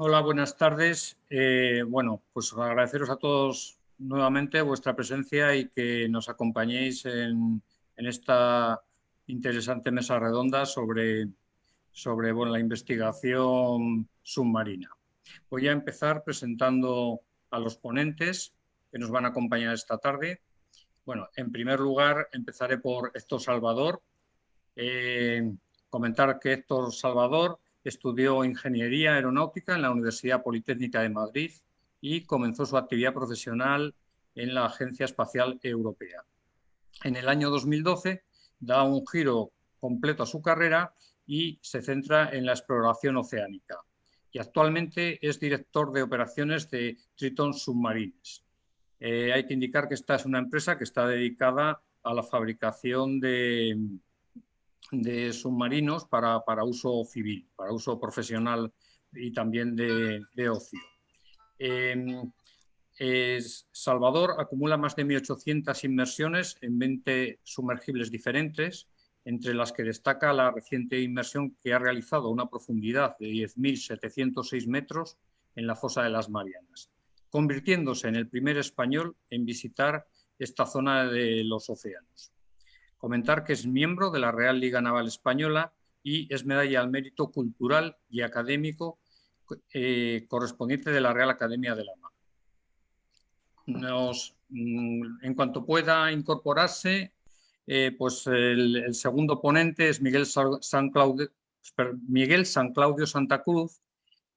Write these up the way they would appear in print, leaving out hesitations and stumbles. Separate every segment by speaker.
Speaker 1: Hola, buenas tardes. Bueno, pues agradeceros a todos nuevamente vuestra presencia y que nos acompañéis en esta interesante mesa redonda sobre bueno, la investigación submarina. Voy a empezar presentando a los ponentes que nos van a acompañar esta tarde. Bueno, en primer lugar empezaré por Héctor Salvador. Comentar que Héctor Salvador estudió Ingeniería Aeronáutica en la Universidad Politécnica de Madrid y comenzó su actividad profesional en la Agencia Espacial Europea. En el año 2012 da un giro completo a su carrera y se centra en la exploración oceánica. Y actualmente es director de operaciones de Triton Submarines. Hay que indicar que esta es una empresa que está dedicada a la fabricación de submarinos para uso civil, para uso profesional y también de ocio. Salvador acumula más de 1.800 inmersiones en 20 sumergibles diferentes, entre las que destaca la reciente inmersión que ha realizado a una profundidad de 10.706 metros en la fosa de las Marianas, convirtiéndose en el primer español en visitar esta zona de los océanos. Comentar que es miembro de la Real Liga Naval Española y es medalla al mérito cultural y académico correspondiente de la Real Academia de la Mar. En cuanto pueda incorporarse, pues el segundo ponente es Miguel San Claudio Santa Cruz.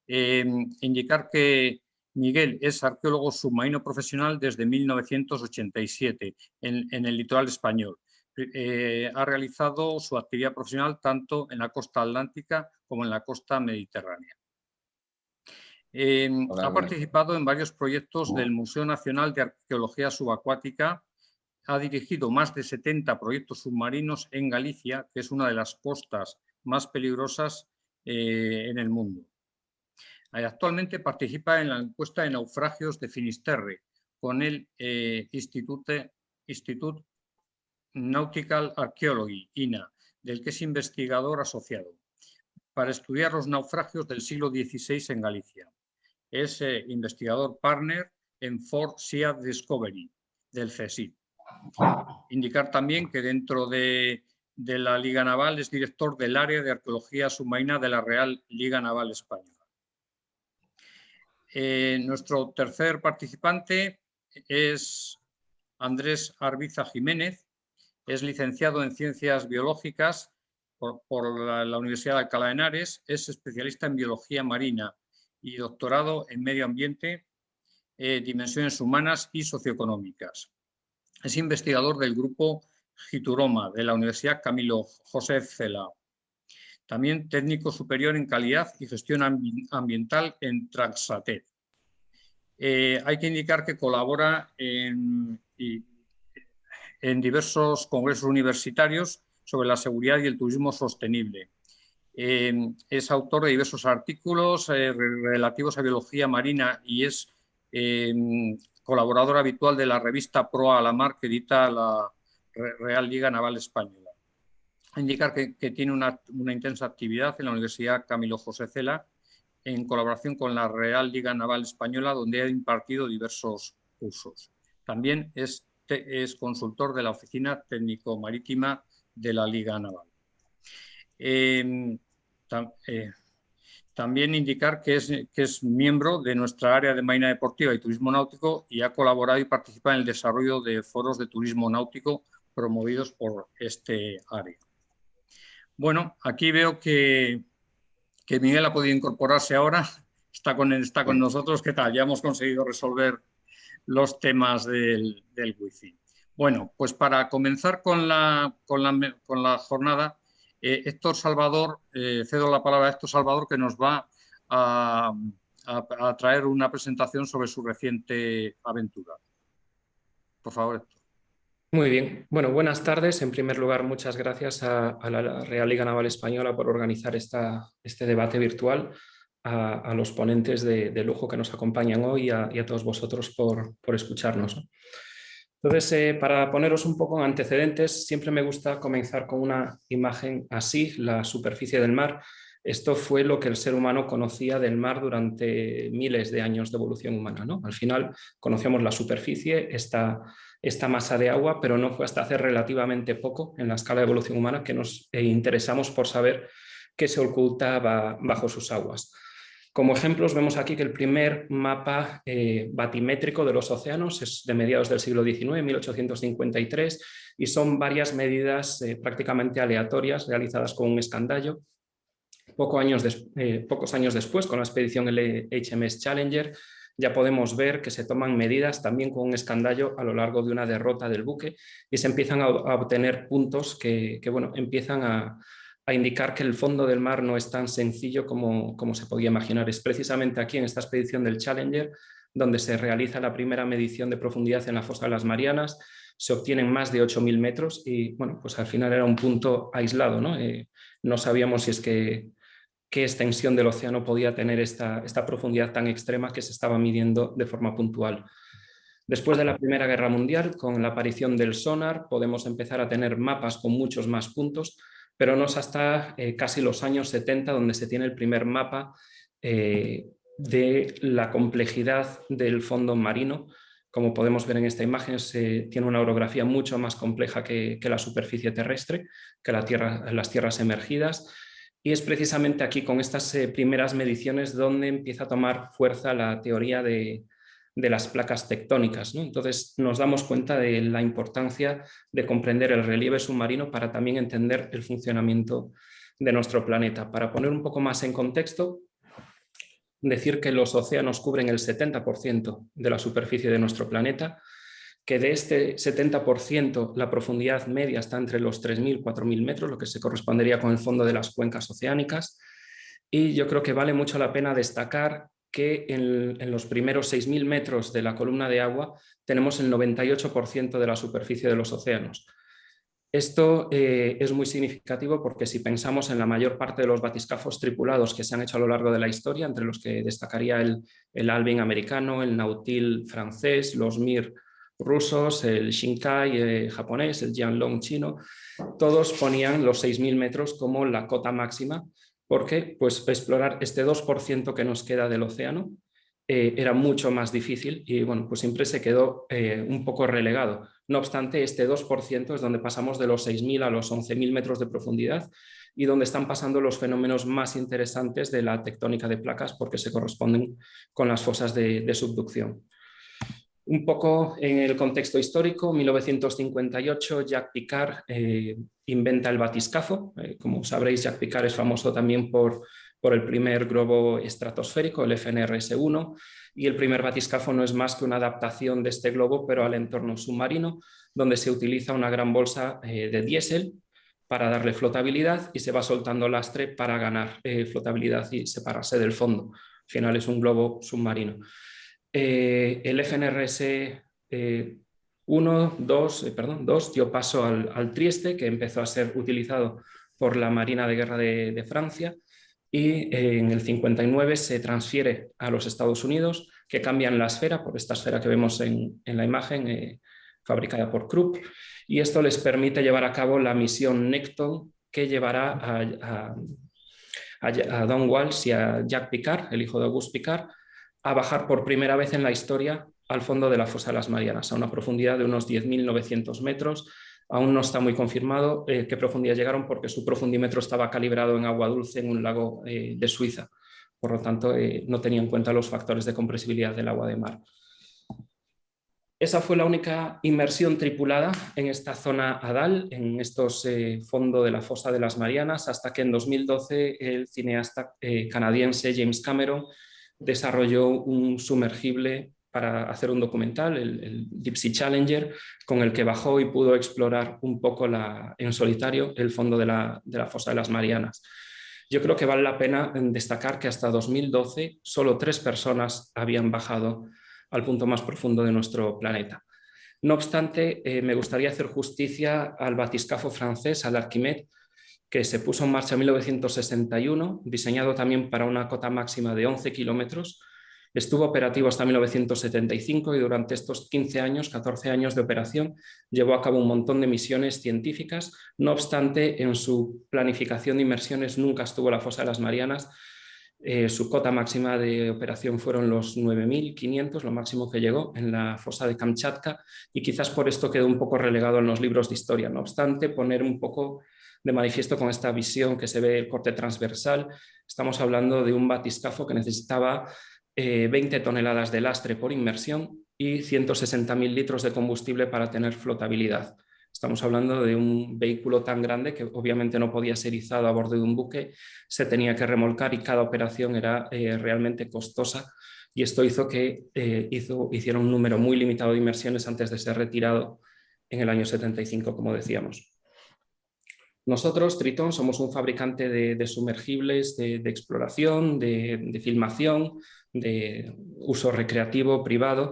Speaker 1: Indicar que Miguel es arqueólogo submarino profesional desde 1987 en el litoral español. Ha realizado su actividad profesional tanto en la costa atlántica como en la costa mediterránea. Ha participado en varios proyectos del Museo Nacional de Arqueología Subacuática, ha dirigido más de 70 proyectos submarinos en Galicia, que es una de las costas más peligrosas en el mundo. Actualmente participa en la encuesta de naufragios de Finisterre con el Institut Nautical Archaeology, INA, del que es investigador asociado, para estudiar los naufragios del siglo XVI en Galicia. Es investigador partner en Fort Sea Discovery del CSIC. Indicar también que dentro de la Liga Naval es director del área de arqueología submarina de la Real Liga Naval Española. Nuestro tercer participante es Andrés Arbiza Jiménez. Es licenciado en Ciencias Biológicas por la Universidad de Alcalá de Henares. Es especialista en Biología Marina y doctorado en Medio Ambiente, Dimensiones Humanas y Socioeconómicas. Es investigador del grupo Gituroma de la Universidad Camilo José Cela. También técnico superior en calidad y gestión ambiental en Transatet. Hay que indicar que colabora en diversos congresos universitarios sobre la seguridad y el turismo sostenible. Es autor de diversos artículos relativos a biología marina y es colaborador habitual de la revista Proa a la Mar que edita la Real Liga Naval Española. Indicar que tiene una intensa actividad en la Universidad Camilo José Cela en colaboración con la Real Liga Naval Española, donde ha impartido diversos cursos. También es consultor de la Oficina Técnico-Marítima de la Liga Naval. También indicar que es miembro de nuestra área de Marina Deportiva y Turismo Náutico y ha colaborado y participado en el desarrollo de foros de turismo náutico promovidos por este área. Bueno, aquí veo que Miguel ha podido incorporarse ahora, está con nosotros. ¿Qué tal? Ya hemos conseguido resolver los temas del wifi. Bueno, pues para comenzar con la jornada, Héctor Salvador, cedo la palabra a Héctor Salvador, que nos va a traer una presentación sobre su reciente aventura. Por favor, Héctor.
Speaker 2: Muy bien. Bueno, buenas tardes. En primer lugar, muchas gracias a la Real Liga Naval Española por organizar este debate virtual, a los ponentes de lujo que nos acompañan hoy y a todos vosotros por escucharnos. Entonces, para poneros un poco en antecedentes, siempre me gusta comenzar con una imagen así, la superficie del mar. Esto fue lo que el ser humano conocía del mar durante miles de años de evolución humana, ¿no? Al final conocíamos la superficie, esta masa de agua, pero no fue hasta hace relativamente poco en la escala de evolución humana que nos interesamos por saber qué se ocultaba bajo sus aguas. Como ejemplos vemos aquí que el primer mapa batimétrico de los océanos es de mediados del siglo XIX, 1853, y son varias medidas prácticamente aleatorias realizadas con un escandallo. Pocos años después, con la expedición HMS Challenger, ya podemos ver que se toman medidas también con un escandallo a lo largo de una derrota del buque y se empiezan a obtener puntos que bueno, empiezan a indicar que el fondo del mar no es tan sencillo como se podía imaginar. Es precisamente aquí, en esta expedición del Challenger, donde se realiza la primera medición de profundidad en la fosa de las Marianas. Se obtienen más de 8.000 metros y bueno, pues al final era un punto aislado, ¿no? No sabíamos si es qué extensión del océano podía tener esta profundidad tan extrema que se estaba midiendo de forma puntual. Después de la Primera Guerra Mundial, con la aparición del sonar, podemos empezar a tener mapas con muchos más puntos, pero no es hasta casi los años 70 donde se tiene el primer mapa de la complejidad del fondo marino. Como podemos ver en esta imagen, tiene una orografía mucho más compleja que la superficie terrestre, que las tierras emergidas. Y es precisamente aquí, con estas primeras mediciones, donde empieza a tomar fuerza la teoría de las placas tectónicas, ¿no? Entonces nos damos cuenta de la importancia de comprender el relieve submarino para también entender el funcionamiento de nuestro planeta. Para poner un poco más en contexto, decir que los océanos cubren el 70% de la superficie de nuestro planeta, que de este 70% la profundidad media está entre los 3.000 y 4.000 metros, lo que se correspondería con el fondo de las cuencas oceánicas. Y yo creo que vale mucho la pena destacar que en los primeros 6.000 metros de la columna de agua tenemos el 98% de la superficie de los océanos. Esto es muy significativo porque si pensamos en la mayor parte de los batiscafos tripulados que se han hecho a lo largo de la historia, entre los que destacaría el Alvin americano, el Nautil francés, los Mir rusos, el Shinkai japonés, el Jianlong chino, todos ponían los 6.000 metros como la cota máxima, porque pues, explorar este 2% que nos queda del océano era mucho más difícil y bueno, pues siempre se quedó un poco relegado. No obstante, este 2% es donde pasamos de los 6.000 a los 11.000 metros de profundidad y donde están pasando los fenómenos más interesantes de la tectónica de placas porque se corresponden con las fosas de subducción. Un poco en el contexto histórico, 1958 Jacques Piccard inventa el batiscafo. Como sabréis, Jacques Piccard es famoso también por el primer globo estratosférico, el FNRS-1, y el primer batiscafo no es más que una adaptación de este globo, pero al entorno submarino, donde se utiliza una gran bolsa de diésel para darle flotabilidad y se va soltando lastre para ganar flotabilidad y separarse del fondo. Al final es un globo submarino. El FNRS 2 dio paso al Trieste, que empezó a ser utilizado por la Marina de Guerra de Francia, y en el 59 se transfiere a los Estados Unidos, que cambian la esfera por esta esfera que vemos en la imagen, fabricada por Krupp, y esto les permite llevar a cabo la misión Necton, que llevará a Don Walsh y a Jacques Piccard, el hijo de Auguste Piccard, a bajar por primera vez en la historia al fondo de la fosa de las Marianas, a una profundidad de unos 10.900 metros. Aún no está muy confirmado qué profundidad llegaron porque su profundímetro estaba calibrado en agua dulce en un lago de Suiza. Por lo tanto, no tenía en cuenta los factores de compresibilidad del agua de mar. Esa fue la única inmersión tripulada en esta zona Hadal, en estos fondos de la fosa de las Marianas, hasta que en 2012 el cineasta canadiense James Cameron desarrolló un sumergible para hacer un documental, el Deep Sea Challenger, con el que bajó y pudo explorar un poco en solitario el fondo de la fosa de las Marianas. Yo creo que vale la pena destacar que hasta 2012 solo 3 personas habían bajado al punto más profundo de nuestro planeta. No obstante, me gustaría hacer justicia al batiscafo francés, al Archimède, que se puso en marcha en 1961, diseñado también para una cota máxima de 11 kilómetros, Estuvo operativo hasta 1975 y durante estos 15 años, 14 años de operación, llevó a cabo un montón de misiones científicas. No obstante, en su planificación de inmersiones nunca estuvo la fosa de las Marianas. Su cota máxima de operación fueron los 9.500, lo máximo que llegó en la fosa de Kamchatka, y quizás por esto quedó un poco relegado en los libros de historia. No obstante, poner un poco de manifiesto con esta visión que se ve el corte transversal, estamos hablando de un batiscafo que necesitaba 20 toneladas de lastre por inmersión y 160.000 litros de combustible para tener flotabilidad. Estamos hablando de un vehículo tan grande que obviamente no podía ser izado a bordo de un buque, se tenía que remolcar y cada operación era realmente costosa, y esto hizo que hiciera un número muy limitado de inmersiones antes de ser retirado en el año 75, como decíamos. Nosotros, Triton, somos un fabricante de sumergibles, de exploración, de filmación, de uso recreativo, privado,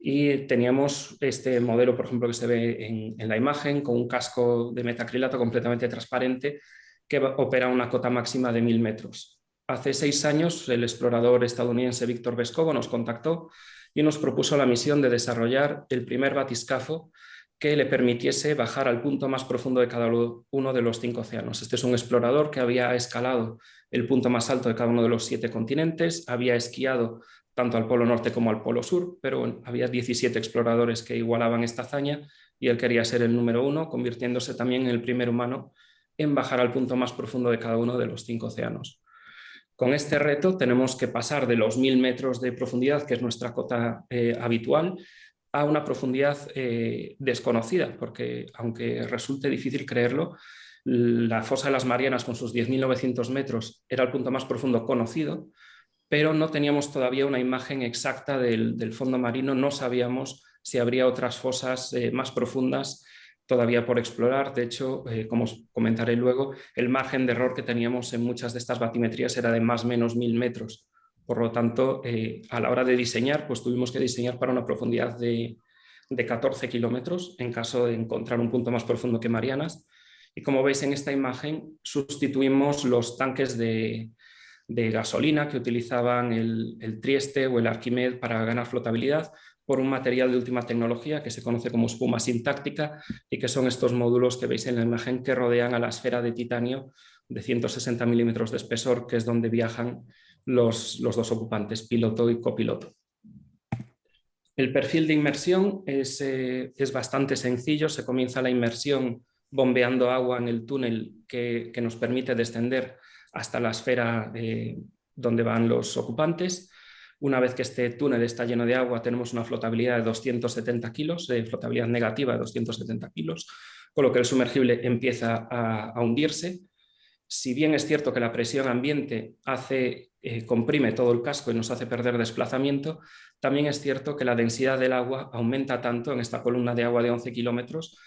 Speaker 2: y teníamos este modelo, por ejemplo, que se ve en la imagen, con un casco de metacrilato completamente transparente que opera a una cota máxima de 1.000 metros. Hace 6 años, el explorador estadounidense Víctor Vescovo nos contactó y nos propuso la misión de desarrollar el primer batiscafo que le permitiese bajar al punto más profundo de cada uno de los 5 océanos. Este es un explorador que había escalado el punto más alto de cada uno de los 7 continentes, había esquiado tanto al Polo Norte como al Polo Sur, pero bueno, había 17 exploradores que igualaban esta hazaña y él quería ser el número 1, convirtiéndose también en el primer humano en bajar al punto más profundo de cada uno de los 5 océanos. Con este reto tenemos que pasar de los 1.000 metros de profundidad, que es nuestra cota habitual, a una profundidad desconocida, porque aunque resulte difícil creerlo, la fosa de las Marianas con sus 10.900 metros era el punto más profundo conocido, pero no teníamos todavía una imagen exacta del fondo marino, no sabíamos si habría otras fosas más profundas todavía por explorar. De hecho, como os comentaré luego, el margen de error que teníamos en muchas de estas batimetrías era de más o menos 1.000 metros. Por lo tanto, a la hora de diseñar, pues tuvimos que diseñar para una profundidad de 14 kilómetros en caso de encontrar un punto más profundo que Marianas. Y como veis en esta imagen, sustituimos los tanques de gasolina que utilizaban el Trieste o el Arquimed para ganar flotabilidad por un material de última tecnología que se conoce como espuma sintáctica, y que son estos módulos que veis en la imagen que rodean a la esfera de titanio de 160 milímetros de espesor, que es donde viajan los 2 ocupantes, piloto y copiloto. El perfil de inmersión es bastante sencillo. Se comienza la inmersión bombeando agua en el túnel que nos permite descender hasta la esfera donde van los ocupantes. Una vez que este túnel está lleno de agua, tenemos una flotabilidad de 270 kilos, flotabilidad negativa de 270 kilos, con lo que el sumergible empieza a hundirse. Si bien es cierto que la presión ambiente comprime todo el casco y nos hace perder desplazamiento, también es cierto que la densidad del agua aumenta tanto en esta columna de agua de 11 kilómetros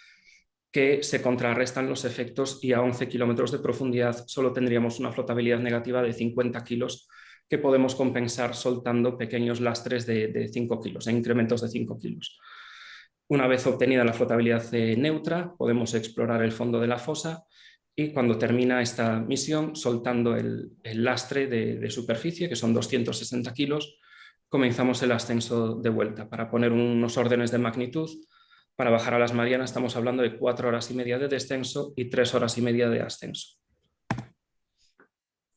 Speaker 2: que se contrarrestan los efectos, y a 11 kilómetros de profundidad solo tendríamos una flotabilidad negativa de 50 kilos que podemos compensar soltando pequeños lastres de 5 kilos, en incrementos de 5 kilos. Una vez obtenida la flotabilidad neutra, podemos explorar el fondo de la fosa, y cuando termina esta misión, soltando el lastre de superficie, que son 260 kilos, comenzamos el ascenso de vuelta. Para poner unos órdenes de magnitud, para bajar a las Marianas estamos hablando de 4 horas y media de descenso y 3 horas y media de ascenso.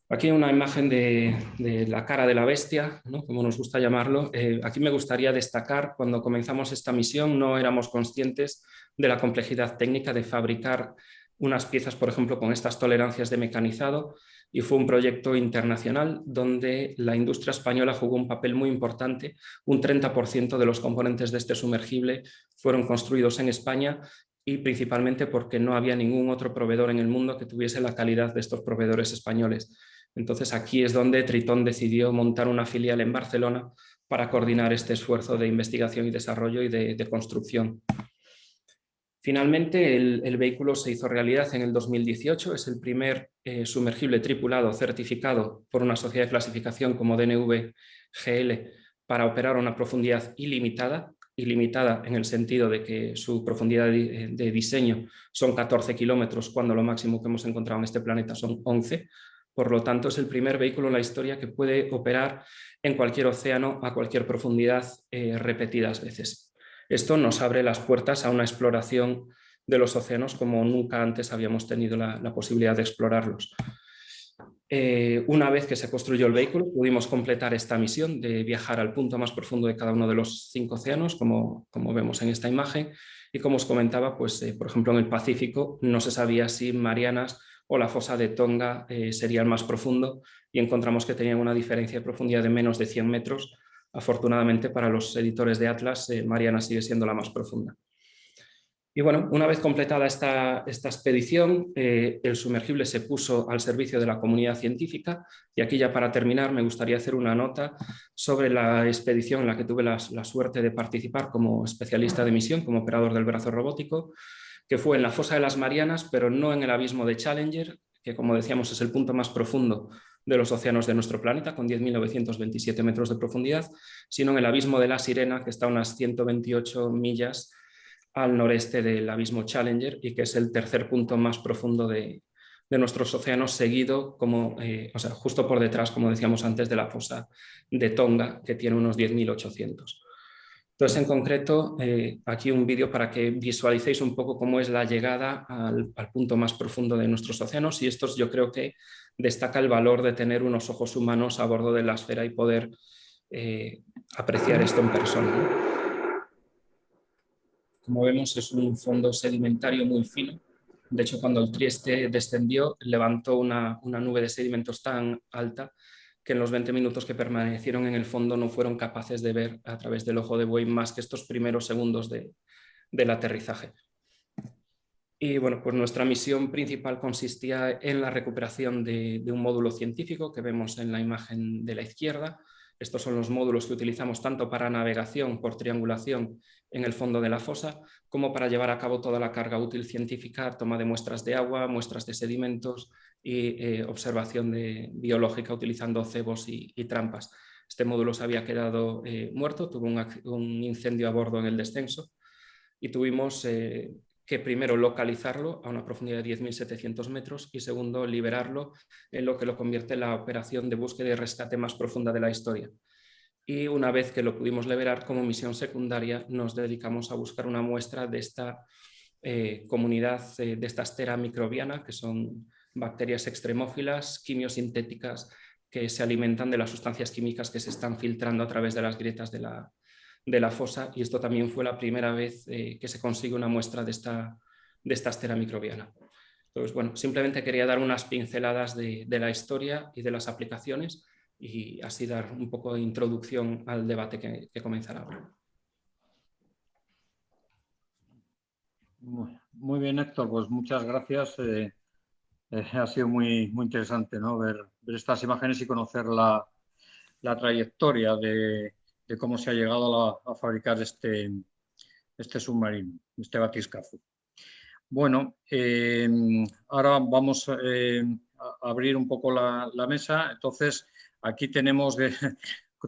Speaker 2: Aquí una imagen de la cara de la bestia, ¿no?, como nos gusta llamarlo. Aquí me gustaría destacar, cuando comenzamos esta misión no éramos conscientes de la complejidad técnica de fabricar unas piezas, por ejemplo, con estas tolerancias de mecanizado, y fue un proyecto internacional donde la industria española jugó un papel muy importante. Un 30% de los componentes de este sumergible fueron construidos en España, y principalmente porque no había ningún otro proveedor en el mundo que tuviese la calidad de estos proveedores españoles. Entonces aquí es donde Triton decidió montar una filial en Barcelona para coordinar este esfuerzo de investigación y desarrollo y de construcción. Finalmente, el vehículo se hizo realidad en el 2018. Es el primer sumergible tripulado certificado por una sociedad de clasificación como DNV GL para operar a una profundidad ilimitada. Ilimitada en el sentido de que su profundidad de diseño son 14 kilómetros, cuando lo máximo que hemos encontrado en este planeta son 11. Por lo tanto, es el primer vehículo en la historia que puede operar en cualquier océano a cualquier profundidad repetidas veces. Esto nos abre las puertas a una exploración de los océanos como nunca antes habíamos tenido la posibilidad de explorarlos. Una vez que se construyó el vehículo, pudimos completar esta misión de viajar al punto más profundo de cada uno de los 5 océanos, como vemos en esta imagen. Y como os comentaba, pues, por ejemplo, en el Pacífico no se sabía si Marianas o la fosa de Tonga sería el más profundo, y encontramos que tenían una diferencia de profundidad de menos de 100 metros. Afortunadamente para los editores de Atlas, Marianas sigue siendo la más profunda. Y bueno, una vez completada esta expedición, el sumergible se puso al servicio de la comunidad científica, y aquí ya para terminar me gustaría hacer una nota sobre la expedición en la que tuve la suerte de participar como especialista de misión, como operador del brazo robótico, que fue en la fosa de las Marianas, pero no en el abismo de Challenger, que como decíamos es el punto más profundo de los océanos de nuestro planeta, con 10.927 metros de profundidad, sino en el abismo de la Sirena, que está a unas 128 millas al noreste del abismo Challenger, y que es el tercer punto más profundo de nuestros océanos, seguido o sea, justo por detrás, como decíamos antes, de la fosa de Tonga, que tiene unos 10.800. Entonces, en concreto, aquí un vídeo para que visualicéis un poco cómo es la llegada al punto más profundo de nuestros océanos, y esto yo creo que destaca el valor de tener unos ojos humanos a bordo de la esfera y poder apreciar esto en persona, ¿no? Como vemos, es un fondo sedimentario muy fino. De hecho, cuando el Trieste descendió, levantó una nube de sedimentos tan alta que en los 20 minutos que permanecieron en el fondo no fueron capaces de ver a través del ojo de buey más que estos primeros segundos del aterrizaje. Y bueno, pues nuestra misión principal consistía en la recuperación de un módulo científico que vemos en la imagen de la izquierda. Estos son los módulos que utilizamos tanto para navegación por triangulación en el fondo de la fosa, como para llevar a cabo toda la carga útil científica, toma de muestras de agua, muestras de sedimentos y observación biológica utilizando cebos y trampas. Este módulo se había quedado muerto, tuvo un incendio a bordo en el descenso, y tuvimos que primero localizarlo a una profundidad de 10.700 metros y segundo liberarlo, en lo que lo convierte en la operación de búsqueda y rescate más profunda de la historia. Y una vez que lo pudimos liberar, como misión secundaria nos dedicamos a buscar una muestra de esta comunidad, de esta estera microbiana, que son bacterias extremófilas, quimiosintéticas, que se alimentan de las sustancias químicas que se están filtrando a través de las grietas de la fosa, y esto también fue la primera vez que se consigue una muestra de esta estera microbiana. Entonces, bueno, simplemente quería dar unas pinceladas de la historia y de las aplicaciones, y así dar un poco de introducción al debate que comenzará ahora.
Speaker 1: Muy bien, Héctor, pues muchas gracias. Ha sido muy interesante, ¿no? ver estas imágenes y conocer la trayectoria de cómo se ha llegado a fabricar este submarino, este batiscafo. Bueno, ahora vamos a abrir un poco la mesa. Entonces, aquí tenemos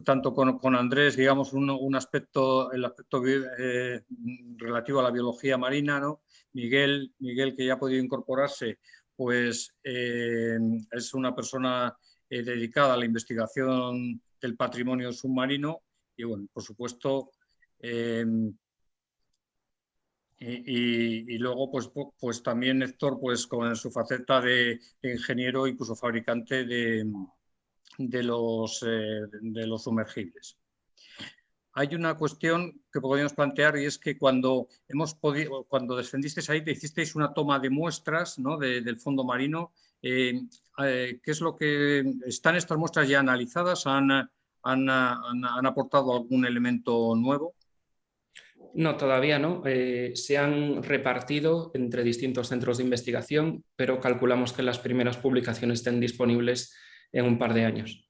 Speaker 1: tanto con Andrés, digamos, el aspecto relativo a la biología marina, ¿no? Miguel, que ya ha podido incorporarse, pues es una persona dedicada a la investigación del patrimonio submarino, y bueno, por supuesto, y luego pues también Héctor, pues con su faceta de ingeniero, incluso fabricante de los sumergibles. Hay una cuestión que podríamos plantear, y es que cuando descendisteis ahí, te hicisteis una toma de muestras, ¿no? del fondo marino. ¿Qué es lo que están estas muestras ya analizadas? ¿Han aportado algún elemento nuevo?
Speaker 2: No, todavía no. Se han repartido entre distintos centros de investigación, pero calculamos que las primeras publicaciones estén disponibles en un par de años.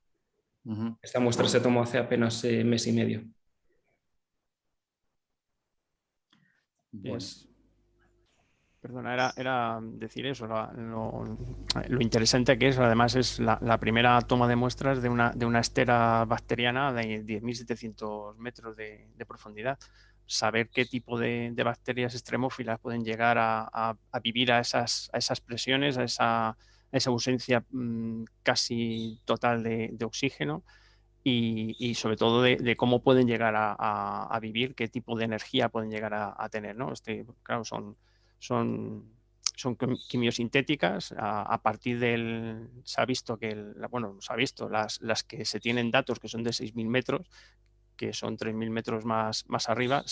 Speaker 2: Esta muestra se tomó hace apenas mes y medio.
Speaker 3: Bueno. Perdona, era decir eso, lo interesante que es, además es la primera toma de muestras de una estera bacteriana de 10.700 metros de profundidad. Saber qué tipo de bacterias extremófilas pueden llegar a vivir a esas presiones, a esa ausencia casi total de oxígeno y sobre todo de cómo pueden llegar a vivir, qué tipo de energía pueden llegar a tener, ¿no? Claro, son quimiosintéticas. A partir del... Se ha visto que, las que se tienen datos que son de 6.000 metros, que son 3.000 metros más arriba,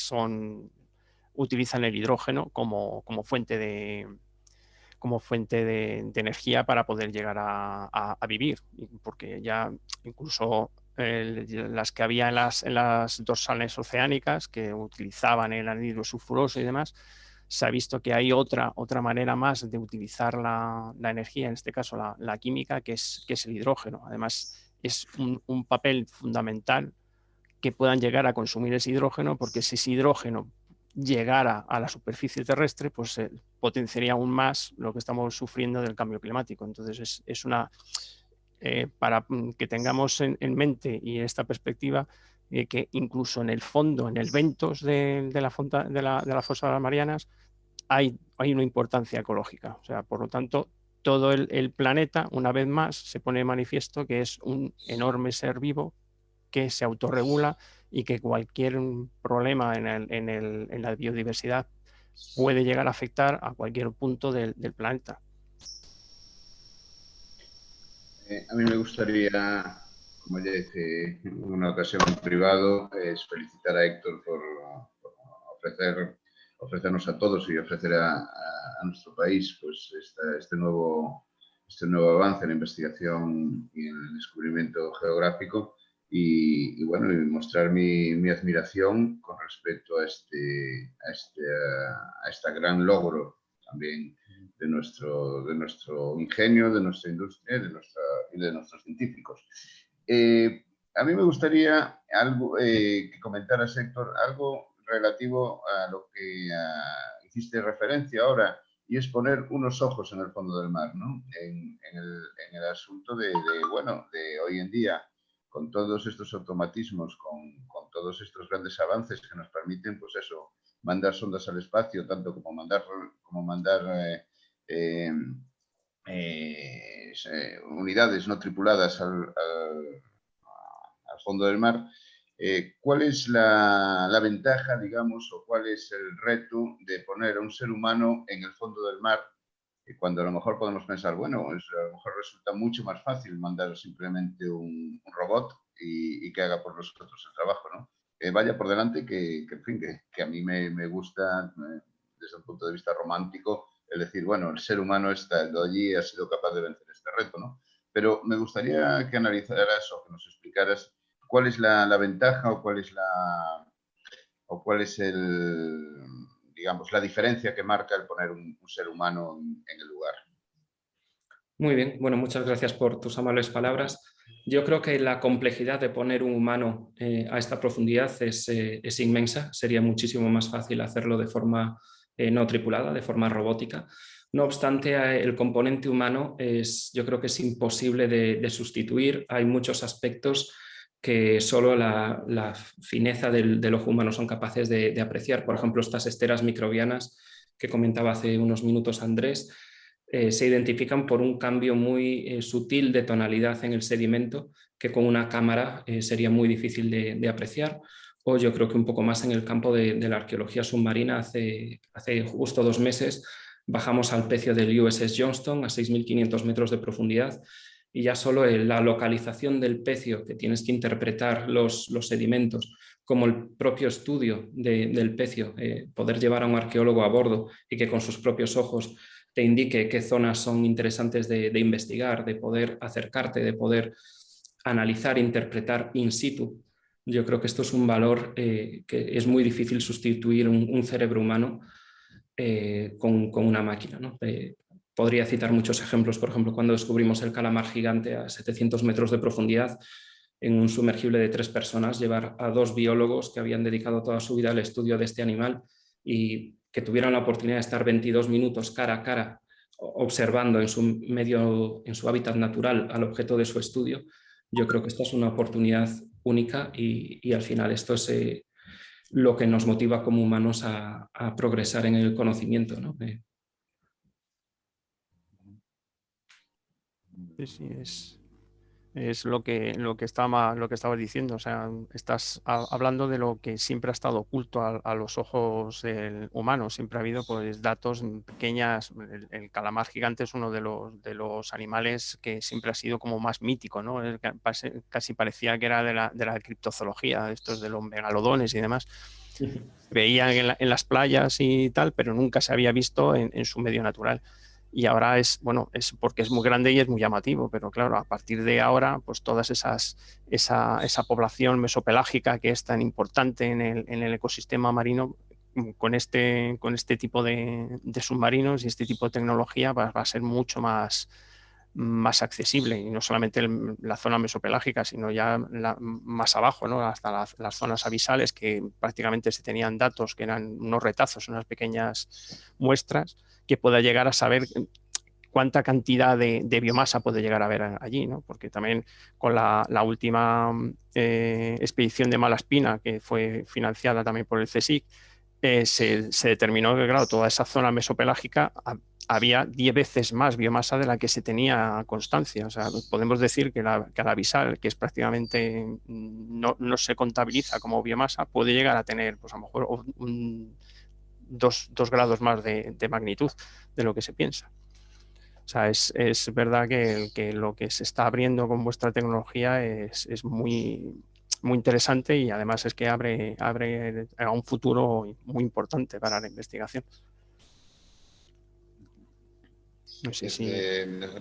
Speaker 3: utilizan el hidrógeno como fuente de energía para poder llegar a vivir, porque ya incluso las que había en las dorsales oceánicas que utilizaban el anhidro sulfuroso y demás, se ha visto que hay otra manera más de utilizar la energía, en este caso la química, que es el hidrógeno. Además, es un papel fundamental que puedan llegar a consumir ese hidrógeno, porque si ese hidrógeno llegara a la superficie terrestre, pues potenciaría aún más lo que estamos sufriendo del cambio climático. Entonces es una... para que tengamos en mente y esta perspectiva, que incluso en el fondo, en el ventos de las fosas marianas, hay una importancia ecológica. O sea, por lo tanto, todo el planeta, una vez más, se pone de manifiesto que es un enorme ser vivo que se autorregula y que cualquier problema en la biodiversidad puede llegar a afectar a cualquier punto del planeta.
Speaker 4: A mí me gustaría, como ya dije en una ocasión en privado, es felicitar a Héctor por ofrecernos a todos y ofrecer a nuestro país pues este nuevo avance en la investigación y en el descubrimiento geográfico y bueno, y mostrar mi admiración con respecto a este gran logro también de nuestro ingenio, de nuestra industria y de nuestros científicos. A mí me gustaría que comentaras, Héctor, algo relativo a lo que hiciste referencia ahora, y es poner unos ojos en el fondo del mar, ¿no? En el asunto de hoy en día, con todos estos automatismos, con todos estos grandes avances que nos permiten, pues eso, mandar sondas al espacio, tanto como mandar unidades no tripuladas al fondo del mar. ¿Cuál es la ventaja, digamos, o cuál es el reto de poner a un ser humano en el fondo del mar? Cuando a lo mejor podemos pensar, bueno, a lo mejor resulta mucho más fácil mandar simplemente un robot y que haga por nosotros el trabajo, ¿no? Vaya por delante que a mí me gusta, desde un punto de vista romántico, el decir, bueno, el ser humano estando allí ha sido capaz de vencer este reto, ¿no? Pero me gustaría que analizaras o que nos explicaras cuál es la ventaja o cuál es digamos, la diferencia que marca el poner un ser humano en el lugar.
Speaker 2: Muy bien, bueno, muchas gracias por tus amables palabras. Yo creo que la complejidad de poner un humano a esta profundidad es inmensa. Sería muchísimo más fácil hacerlo de forma no tripulada, de forma robótica. No obstante, el componente humano yo creo que es imposible de sustituir. Hay muchos aspectos que solo la fineza del ojo humano son capaces de apreciar. Por ejemplo, estas esteras microbianas que comentaba hace unos minutos Andrés, se identifican por un cambio muy sutil de tonalidad en el sedimento que con una cámara sería muy difícil de apreciar. O yo creo que un poco más en el campo de la arqueología submarina. Hace justo 2 meses bajamos al pecio del USS Johnston a 6.500 metros de profundidad y ya solo la localización del pecio, que tienes que interpretar los sedimentos, como el propio estudio del pecio, poder llevar a un arqueólogo a bordo y que con sus propios ojos te indique qué zonas son interesantes de investigar, de poder acercarte, de poder analizar, interpretar in situ. Yo creo que esto es un valor que es muy difícil sustituir un cerebro humano con una máquina, ¿no? Podría citar muchos ejemplos, por ejemplo, cuando descubrimos el calamar gigante a 700 metros de profundidad en un sumergible de 3 personas, llevar a 2 biólogos que habían dedicado toda su vida al estudio de este animal y que tuvieran la oportunidad de estar 22 minutos cara a cara observando en su hábitat natural al objeto de su estudio. Yo creo que esta es una oportunidad única y al final esto es lo que nos motiva como humanos a progresar en el conocimiento, ¿no?
Speaker 3: Sí, es lo que estabas diciendo. O sea, estás hablando de lo que siempre ha estado oculto a los ojos humanos. Siempre ha habido pues datos pequeñas. El calamar gigante es uno de los animales que siempre ha sido como más mítico, ¿no? Casi parecía que era de la criptozoología, estos de los megalodones y demás. Veían en las playas y tal, pero nunca se había visto en su medio natural. Y ahora es porque es muy grande y es muy llamativo, pero claro, a partir de ahora, pues todas esa población mesopelágica que es tan importante en el ecosistema marino, con este tipo de submarinos y este tipo de tecnología va a ser mucho más accesible, y no solamente la zona mesopelágica, sino ya más abajo, ¿no? Hasta las zonas abisales, que prácticamente se tenían datos que eran unos retazos, unas pequeñas muestras, que pueda llegar a saber cuánta cantidad de biomasa puede llegar a haber allí, ¿no? Porque también con la última expedición de Malaspina, que fue financiada también por el CSIC, se determinó que, claro, toda esa zona mesopelágica había 10 veces más biomasa de la que se tenía constancia. O sea, podemos decir que la abisal, que es prácticamente no se contabiliza como biomasa, puede llegar a tener, pues a lo mejor, 2 grados más de magnitud de lo que se piensa. O sea, es verdad que lo que se está abriendo con vuestra tecnología es muy, muy interesante, y además es que abre a un futuro muy importante para la investigación. No sé si...
Speaker 4: Desde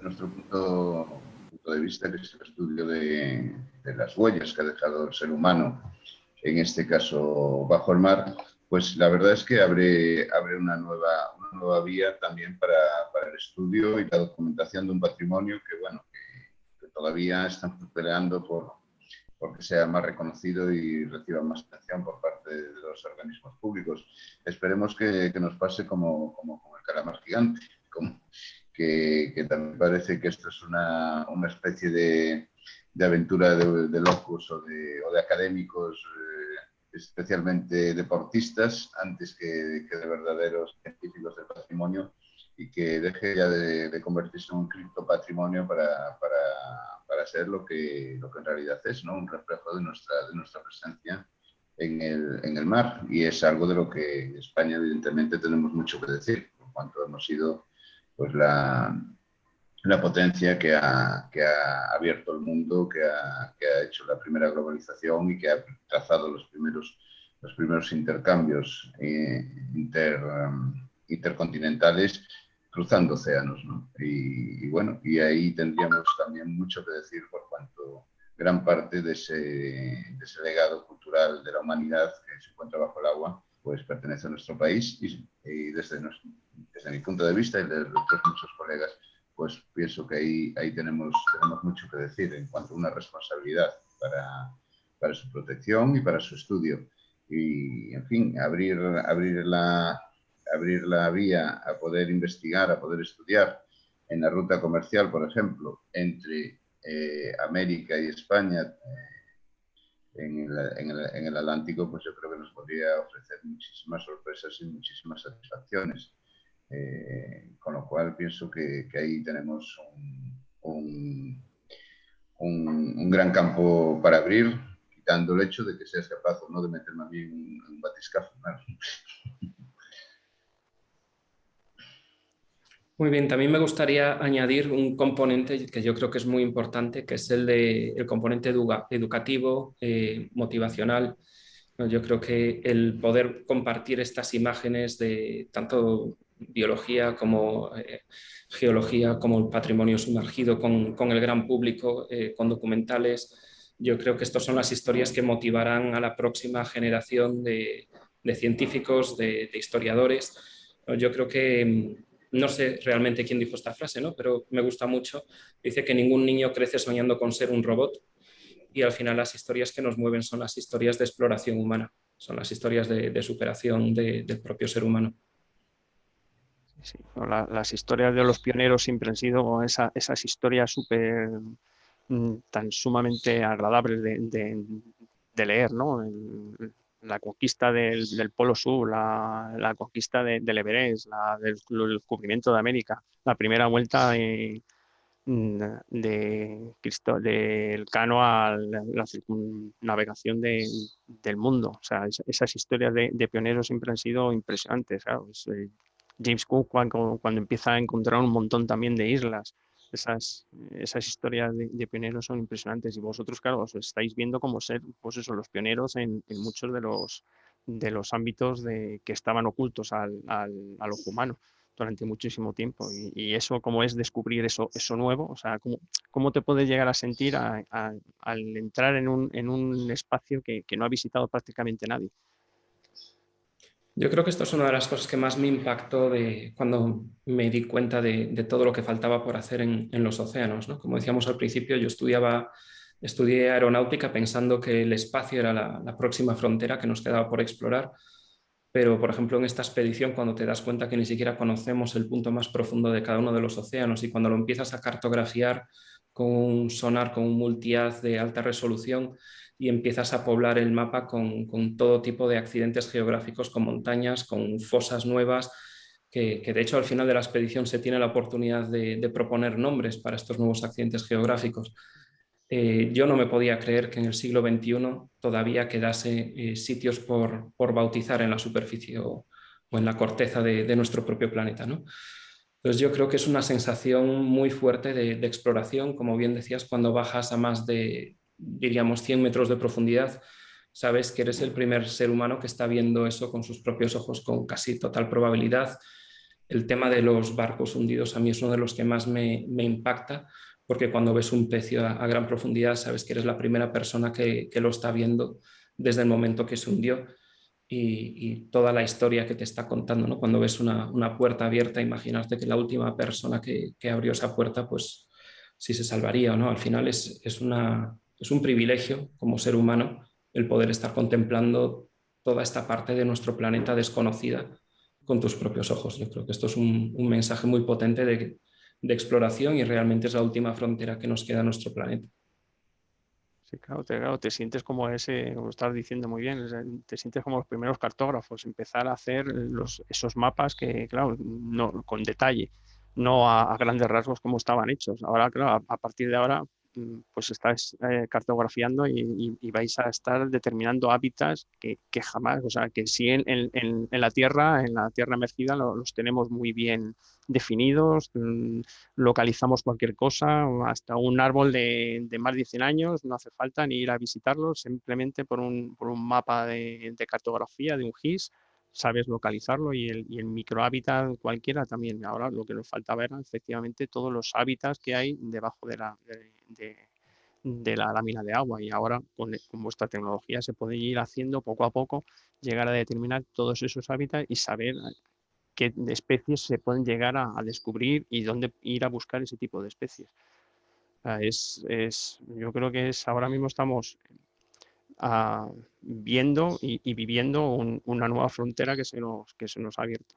Speaker 4: nuestro punto de vista, que es el estudio de las huellas que ha dejado el ser humano, en este caso bajo el mar, pues la verdad es que abre una nueva vía también para el estudio y la documentación de un patrimonio que, bueno, que todavía están peleando porque sea más reconocido y reciba más atención por parte de los organismos públicos. Esperemos que nos pase como el calamar gigante, que también parece que esto es una especie de aventura de locos o de académicos, especialmente deportistas, antes que de verdaderos científicos del patrimonio, y que deje ya de convertirse en un criptopatrimonio para ser lo que en realidad es, ¿no? Un reflejo de nuestra presencia en el mar. Y es algo de lo que en España, evidentemente, tenemos mucho que decir, por cuanto hemos sido pues la potencia que ha abierto el mundo, que ha hecho la primera globalización y que ha trazado los primeros intercambios intercontinentales cruzando océanos, ¿no? Y bueno, y ahí tendríamos también mucho que decir, por cuanto gran parte de ese legado cultural de la humanidad que se encuentra bajo el agua, pues pertenece a nuestro país, y desde mi punto de vista y de otros muchos colegas, pues pienso que ahí tenemos mucho que decir en cuanto a una responsabilidad para su protección y para su estudio. Y, en fin, abrir la vía a poder investigar, a poder estudiar en la ruta comercial, por ejemplo, entre América y España, en el Atlántico, pues yo creo que nos podría ofrecer muchísimas sorpresas y muchísimas satisfacciones. Con lo cual pienso que ahí tenemos un gran campo para abrir, quitando el hecho de que seas capaz o no de meterme a mí en un batiscafo, ¿no?
Speaker 2: Muy bien, también me gustaría añadir un componente que yo creo que es muy importante, que es el componente educativo, motivacional. Yo creo que el poder compartir estas imágenes de tanto biología como geología, como el patrimonio sumergido con el gran público, con documentales, yo creo que estas son las historias que motivarán a la próxima generación de científicos, de historiadores. Yo creo que... No sé realmente quién dijo esta frase, ¿no? Pero me gusta mucho. Dice que ningún niño crece soñando con ser un robot, y al final las historias que nos mueven son las historias de exploración humana, son las historias de superación del propio ser humano.
Speaker 3: Sí, las historias de los pioneros siempre han sido esas historias súper tan sumamente agradables de leer, ¿no? la conquista del Polo Sur, la conquista del Everest, el descubrimiento de América, la primera vuelta del Cano a la circunnavegación del mundo. O sea, esas historias de pioneros siempre han sido impresionantes. Claro. James Cook cuando empieza a encontrar un montón también de islas. Esas historias de pioneros son impresionantes y vosotros, claro, os estáis viendo como ser, pues eso, los pioneros en muchos de los ámbitos que estaban ocultos al ojo humano durante muchísimo tiempo y eso como es descubrir eso nuevo, o sea, cómo te puedes llegar a sentir al entrar en un espacio que no ha visitado prácticamente nadie.
Speaker 2: Yo creo que esto es una de las cosas que más me impactó cuando me di cuenta de todo lo que faltaba por hacer en los océanos, ¿no? Como decíamos al principio, yo estudié aeronáutica pensando que el espacio era la próxima frontera que nos quedaba por explorar, pero por ejemplo en esta expedición cuando te das cuenta que ni siquiera conocemos el punto más profundo de cada uno de los océanos y cuando lo empiezas a cartografiar con un sonar, con un multihaz de alta resolución, y empiezas a poblar el mapa con todo tipo de accidentes geográficos, con montañas, con fosas nuevas, que de hecho al final de la expedición se tiene la oportunidad de proponer nombres para estos nuevos accidentes geográficos. Yo no me podía creer que en el siglo XXI todavía quedase sitios por bautizar en la superficie o en la corteza de nuestro propio planeta, ¿no? Entonces yo creo que es una sensación muy fuerte de exploración, como bien decías, cuando bajas a más de, diríamos, 100 metros de profundidad, sabes que eres el primer ser humano que está viendo eso con sus propios ojos con casi total probabilidad. El tema de los barcos hundidos a mí es uno de los que más me impacta, porque cuando ves un pez a gran profundidad sabes que eres la primera persona que lo está viendo desde el momento que se hundió. Y toda la historia que te está contando, ¿no? Cuando ves una puerta abierta, imaginarte que la última persona que abrió esa puerta, pues si se salvaría o no. Al final es un privilegio como ser humano el poder estar contemplando toda esta parte de nuestro planeta desconocida con tus propios ojos. Yo creo que esto es un mensaje muy potente de exploración y realmente es la última frontera que nos queda en nuestro planeta.
Speaker 3: Sí, claro, te sientes como como estás diciendo muy bien, te sientes como los primeros cartógrafos, empezar a hacer esos mapas que, claro, no, con detalle, no a grandes rasgos como estaban hechos. Ahora, claro, a partir de ahora, pues estáis cartografiando y vais a estar determinando hábitats que jamás, o sea, que sí en la Tierra emergida los tenemos muy bien definidos, localizamos cualquier cosa, hasta un árbol de más de 100 años, no hace falta ni ir a visitarlo, simplemente por un mapa de cartografía, de un GIS, sabes localizarlo y el microhábitat cualquiera también. Ahora lo que nos faltaba era efectivamente todos los hábitats que hay debajo de la lámina de agua y ahora con vuestra tecnología se puede ir haciendo poco a poco, llegar a determinar todos esos hábitats y saber qué especies se pueden llegar a descubrir y dónde ir a buscar ese tipo de especies. Yo creo que ahora mismo estamos viendo y viviendo una nueva frontera que se nos ha abierto.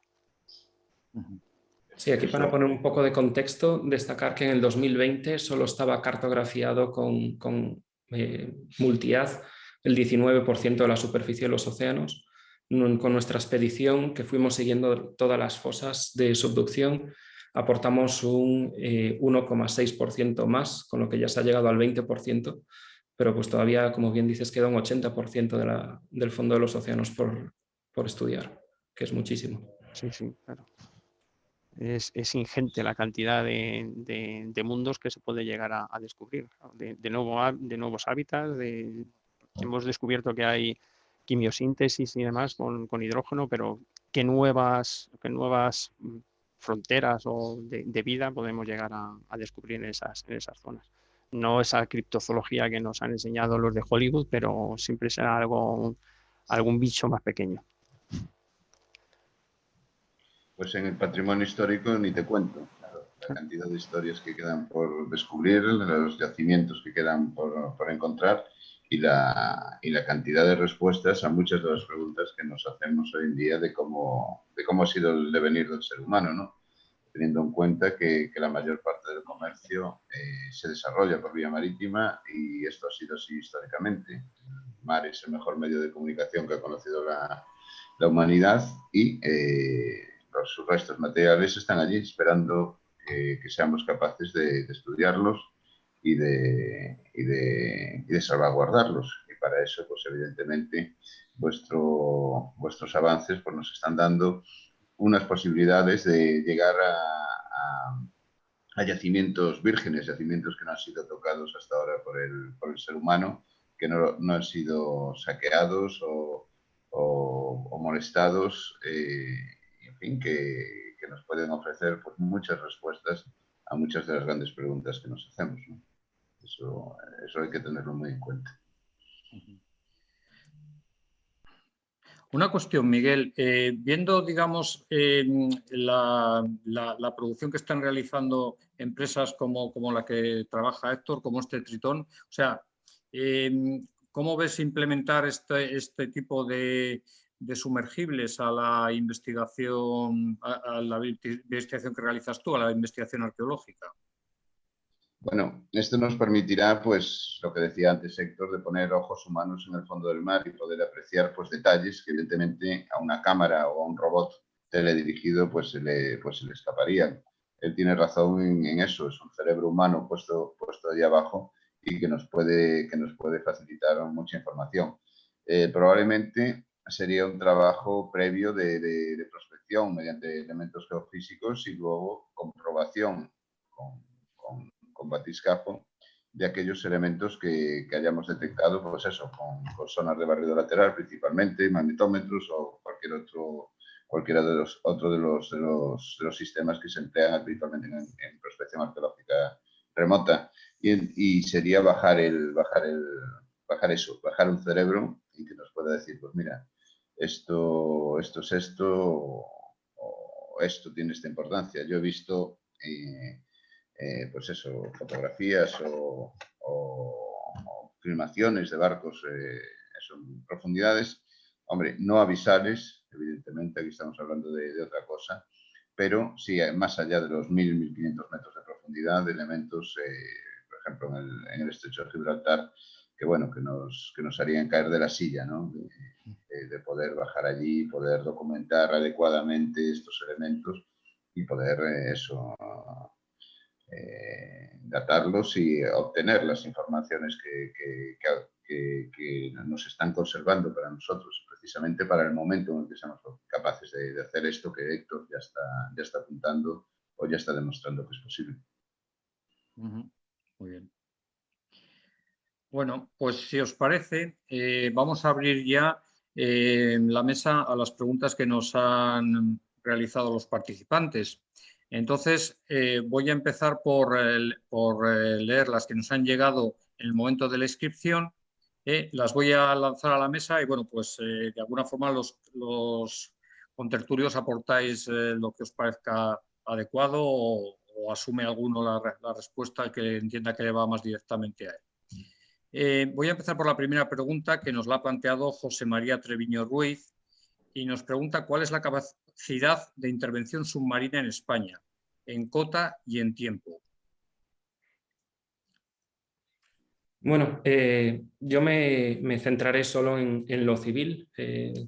Speaker 2: Sí, aquí para poner un poco de contexto, destacar que en el 2020 solo estaba cartografiado con multihaz el 19% de la superficie de los océanos. Con nuestra expedición, que fuimos siguiendo todas las fosas de subducción, aportamos un 1,6% más, con lo que ya se ha llegado al 20%, pero pues todavía, como bien dices, queda un 80% del fondo de los océanos por estudiar, que es muchísimo.
Speaker 3: Sí, claro. Es ingente la cantidad de mundos que se puede llegar a descubrir, de nuevos hábitats. Hemos descubierto que hay quimiosíntesis y demás con hidrógeno, pero ¿qué nuevas fronteras de vida podemos llegar a descubrir en esas zonas? No esa criptozoología que nos han enseñado los de Hollywood, pero siempre será algún bicho más pequeño.
Speaker 4: Pues en el patrimonio histórico ni te cuento, claro, la cantidad de historias que quedan por descubrir, los yacimientos que quedan por encontrar y la cantidad de respuestas a muchas de las preguntas que nos hacemos hoy en día de cómo ha sido el devenir del ser humano, ¿no? Teniendo en cuenta que la mayor parte del comercio se desarrolla por vía marítima y esto ha sido así históricamente. mar es el mejor medio de comunicación que ha conocido la humanidad y sus restos materiales están allí esperando que seamos capaces de estudiarlos y de salvaguardarlos. Y para eso, pues evidentemente, vuestros avances pues, nos están dando unas posibilidades de llegar a yacimientos vírgenes, yacimientos que no han sido tocados hasta ahora por el ser humano, que no han sido saqueados o molestados, y en fin, que nos pueden ofrecer pues, muchas respuestas a muchas de las grandes preguntas que nos hacemos, ¿no? Eso hay que tenerlo muy en cuenta.
Speaker 1: Una cuestión, Miguel, viendo, digamos, la producción que están realizando empresas como la que trabaja Héctor, como este Tritón, o sea, ¿cómo ves implementar este tipo de sumergibles a la investigación que realizas tú, a la investigación arqueológica?
Speaker 4: Bueno, esto nos permitirá, pues, lo que decía antes Héctor, de poner ojos humanos en el fondo del mar y poder apreciar, pues, detalles que evidentemente a una cámara o a un robot teledirigido, pues, se le escaparían. Él tiene razón en eso, es un cerebro humano puesto ahí abajo y que nos puede facilitar mucha información. Probablemente sería un trabajo previo de prospección mediante elementos geofísicos y luego comprobación con batiscafo de aquellos elementos que hayamos detectado, pues eso, con sonar de barrido lateral principalmente, magnetómetros o cualquiera de los sistemas que se emplean habitualmente en prospección arqueológica remota. Y sería bajar un cerebro y que nos pueda decir, pues mira, esto es esto o esto tiene esta importancia. Yo he visto pues eso, fotografías o filmaciones de barcos en profundidades, hombre, no abisales, evidentemente, aquí estamos hablando de otra cosa, pero sí, más allá de los 1.000-1.500 metros de profundidad, de elementos, por ejemplo, en el estrecho de Gibraltar, que bueno, que nos harían caer de la silla, ¿no? De poder bajar allí, poder documentar adecuadamente estos elementos y poder datarlos y obtener las informaciones que nos están conservando para nosotros, precisamente para el momento en el que seamos capaces de hacer esto que Héctor ya está apuntando o ya está demostrando que es posible.
Speaker 1: Muy bien. Bueno, pues si os parece, vamos a abrir ya la mesa a las preguntas que nos han realizado los participantes. Entonces, voy a empezar por leer las que nos han llegado en el momento de la inscripción. Las voy a lanzar a la mesa y, bueno, pues de alguna forma los contertulios aportáis lo que os parezca adecuado o asume alguno la respuesta que entienda que le va más directamente a él. Voy a empezar por la primera pregunta que nos la ha planteado José María Treviño Ruiz y nos pregunta cuál es la capacidad de intervención submarina en España, en cota y en tiempo.
Speaker 2: Bueno, yo me centraré solo en lo civil.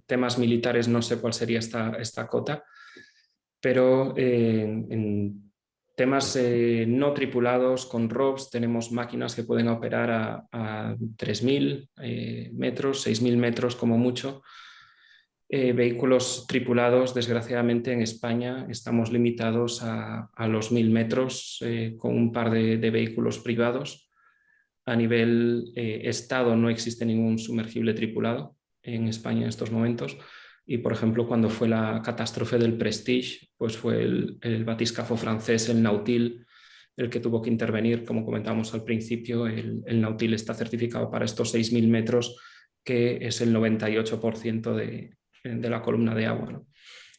Speaker 2: Temas militares no sé cuál sería esta cota, pero en temas no tripulados con ROVs tenemos máquinas que pueden operar a 3.000 metros, 6.000 metros como mucho. Vehículos tripulados, desgraciadamente en España estamos limitados a los 1.000 metros con un par de vehículos privados. A nivel Estado no existe ningún sumergible tripulado en España en estos momentos. Y, por ejemplo, cuando fue la catástrofe del Prestige, pues fue el batiscafo francés, el Nautil, el que tuvo que intervenir. Como comentamos al principio, el Nautil está certificado para estos 6.000 metros, que es el 98% de la columna de agua, ¿no?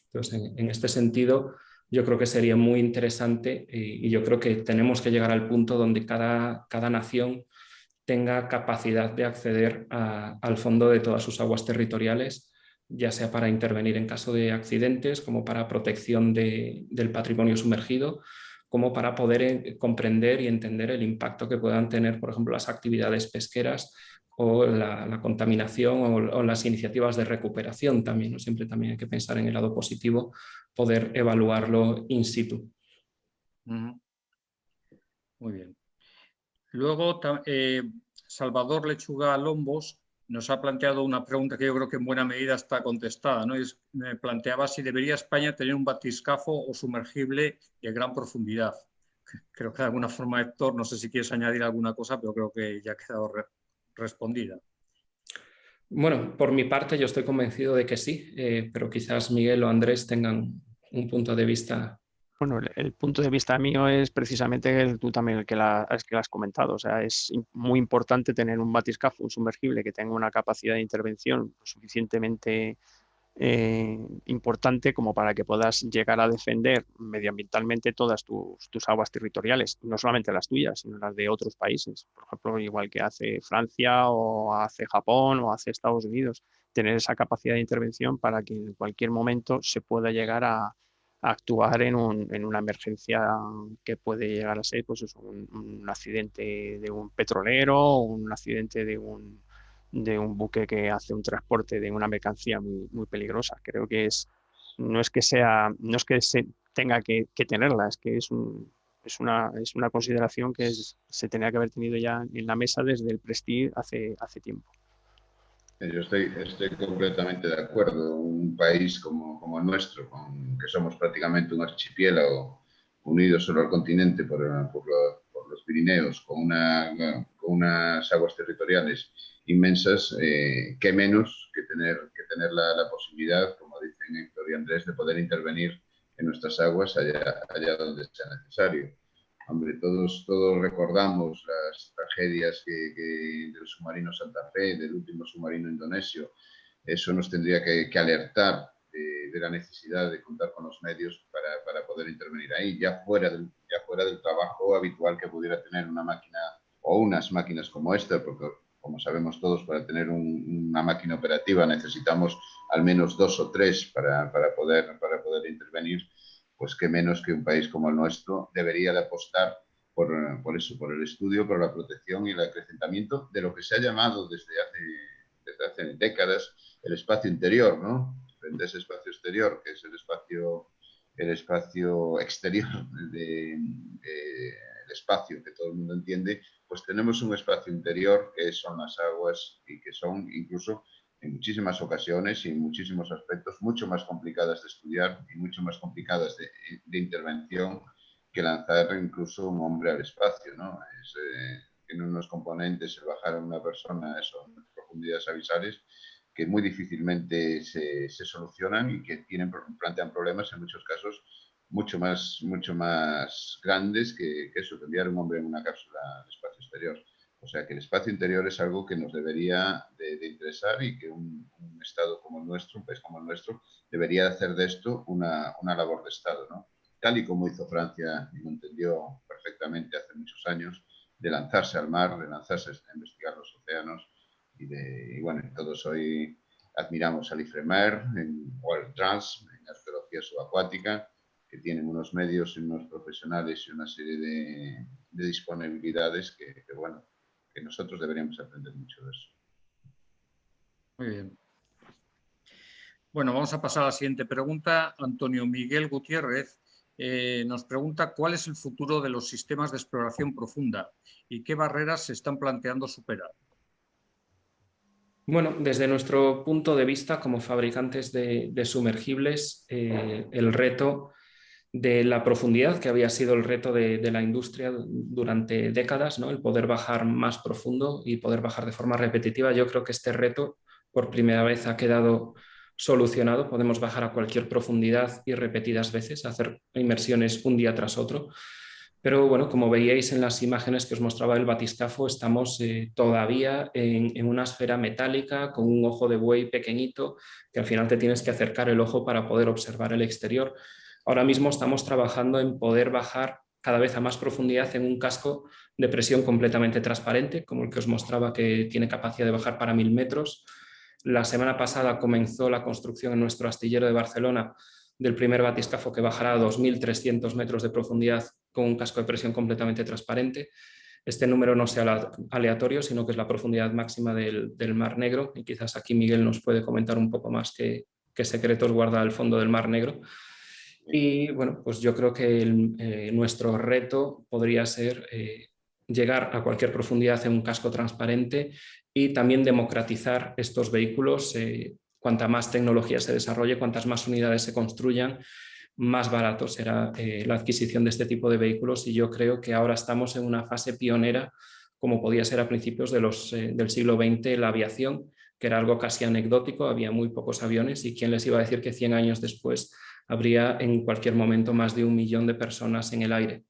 Speaker 2: Entonces, en este sentido, yo creo que sería muy interesante y yo creo que tenemos que llegar al punto donde cada nación tenga capacidad de acceder al fondo de todas sus aguas territoriales, ya sea para intervenir en caso de accidentes, como para protección del patrimonio sumergido, como para poder comprender y entender el impacto que puedan tener, por ejemplo, las actividades pesqueras o la contaminación o las iniciativas de recuperación también, ¿no? Siempre también hay que pensar en el lado positivo, poder evaluarlo in situ.
Speaker 1: Muy bien. Luego, Salvador Lechuga Lombos nos ha planteado una pregunta que yo creo que en buena medida está contestada, ¿no? Me planteaba si debería España tener un batiscafo o sumergible de gran profundidad. Creo que de alguna forma, Héctor, no sé si quieres añadir alguna cosa, pero creo que ya ha quedado respondida.
Speaker 2: Bueno, por mi parte yo estoy convencido de que sí, pero quizás Miguel o Andrés tengan un punto de vista.
Speaker 3: Bueno, el punto de vista mío es precisamente tú también el que lo has comentado. O sea, es muy importante tener un batiscafo, un sumergible que tenga una capacidad de intervención suficientemente importante como para que puedas llegar a defender medioambientalmente todas tus aguas territoriales, no solamente las tuyas, sino las de otros países. Por ejemplo, igual que hace Francia o hace Japón o hace Estados Unidos, tener esa capacidad de intervención para que en cualquier momento se pueda llegar a actuar en una emergencia que puede llegar a ser pues eso, un accidente de un petrolero o un accidente de un buque que hace un transporte de una mercancía muy, muy peligrosa. Creo que no es que se tenga que tenerla, es que es una consideración que se tenía que haber tenido ya en la mesa desde el Prestige hace tiempo.
Speaker 4: Yo estoy completamente de acuerdo. Un país como el nuestro, que somos prácticamente un archipiélago unido solo al continente por los Pirineos, con unas aguas territoriales inmensas, qué menos que tener la posibilidad, como dicen Héctor y Andrés, de poder intervenir en nuestras aguas allá donde sea necesario. Hombre, todos recordamos las tragedias del submarino Santa Fe, del último submarino indonesio. Eso nos tendría que alertar de la necesidad de contar con los medios para poder intervenir ahí, ya fuera del trabajo habitual que pudiera tener una máquina o unas máquinas como esta, porque como sabemos todos, para tener una máquina operativa necesitamos al menos 2 o 3 para poder intervenir. Pues qué menos que un país como el nuestro debería de apostar por el estudio, por la protección y el acrecentamiento de lo que se ha llamado desde hace décadas el espacio interior, ¿no? Frente a ese espacio exterior, que es el espacio exterior el espacio que todo el mundo entiende, pues tenemos un espacio interior que son las aguas y que son incluso en muchísimas ocasiones y en muchísimos aspectos mucho más complicadas de estudiar y mucho más complicadas de intervención que lanzar incluso un hombre al espacio, ¿no? Tiene unos componentes el bajar a una persona eso, en profundidades abisales que muy difícilmente se solucionan y que plantean problemas en muchos casos mucho más grandes que eso, que enviar un hombre en una cápsula al espacio exterior. O sea que el espacio interior es algo que nos debería de interesar y que un Estado como el nuestro, un país como el nuestro, debería hacer de esto una labor de Estado, ¿no? Tal y como hizo Francia, y lo entendió perfectamente hace muchos años, de lanzarse al mar, de lanzarse a investigar los océanos y bueno, todos hoy admiramos al IFREMER, en World Trans, en arqueología subacuática, que tienen unos medios y unos profesionales y una serie de disponibilidades que bueno, que nosotros deberíamos aprender mucho de eso.
Speaker 1: Muy bien. Bueno, vamos a pasar a la siguiente pregunta. Antonio Miguel Gutiérrez nos pregunta cuál es el futuro de los sistemas de exploración profunda y qué barreras se están planteando superar.
Speaker 2: Bueno, desde nuestro punto de vista como fabricantes de sumergibles, el reto de la profundidad, que había sido el reto de la industria durante décadas, ¿no? El poder bajar más profundo y poder bajar de forma repetitiva. Yo creo que este reto por primera vez ha quedado solucionado. Podemos bajar a cualquier profundidad y repetidas veces, hacer inmersiones un día tras otro. Pero bueno, como veíais en las imágenes que os mostraba el batiscafo, estamos todavía en una esfera metálica con un ojo de buey pequeñito, que al final te tienes que acercar el ojo para poder observar el exterior. Ahora mismo estamos trabajando en poder bajar cada vez a más profundidad en un casco de presión completamente transparente, como el que os mostraba, que tiene capacidad de bajar para 1000 metros. La semana pasada comenzó la construcción en nuestro astillero de Barcelona del primer batiscafo que bajará a 2300 metros de profundidad con un casco de presión completamente transparente. este número no sea aleatorio, sino que es la profundidad máxima del Mar Negro, y quizás aquí Miguel nos puede comentar un poco más qué secretos guarda el fondo del Mar Negro. Y bueno, pues yo creo que nuestro reto podría ser llegar a cualquier profundidad en un casco transparente y también democratizar estos vehículos. Cuanta más tecnología se desarrolle, cuantas más unidades se construyan, más barato será la adquisición de este tipo de vehículos, y yo creo que ahora estamos en una fase pionera, como podía ser a principios del siglo XX la aviación, que era algo casi anecdótico, había muy pocos aviones, y quién les iba a decir que 100 años después habría en cualquier momento más de 1 millón de personas en el aire.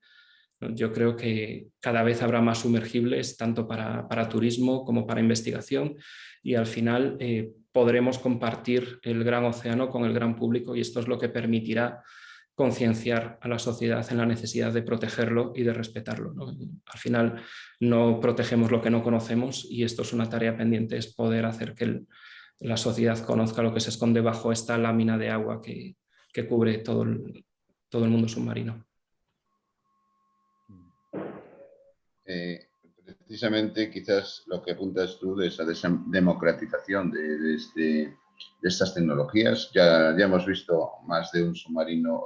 Speaker 2: Yo creo que cada vez habrá más sumergibles, tanto para turismo como para investigación, y al final podremos compartir el gran océano con el gran público, y esto es lo que permitirá concienciar a la sociedad en la necesidad de protegerlo y de respetarlo, ¿no? Al final no protegemos lo que no conocemos, y esto es una tarea pendiente, es poder hacer que la sociedad conozca lo que se esconde bajo esta lámina de agua que cubre todo el mundo submarino.
Speaker 4: Precisamente quizás lo que apuntas tú de esa democratización de estas tecnologías. Ya hemos visto más de un submarino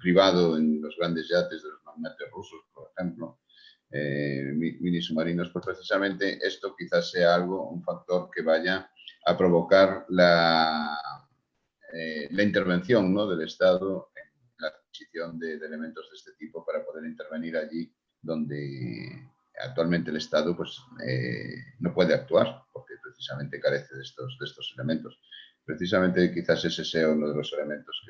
Speaker 4: privado en los grandes yates de los magnates rusos, por ejemplo, mini submarinos. Pues precisamente esto quizás sea un factor que vaya a provocar la intervención, ¿no?, del Estado en la adquisición de elementos de este tipo para poder intervenir allí donde actualmente el Estado pues, no puede actuar, porque precisamente carece de estos elementos. Precisamente quizás ese sea uno de los elementos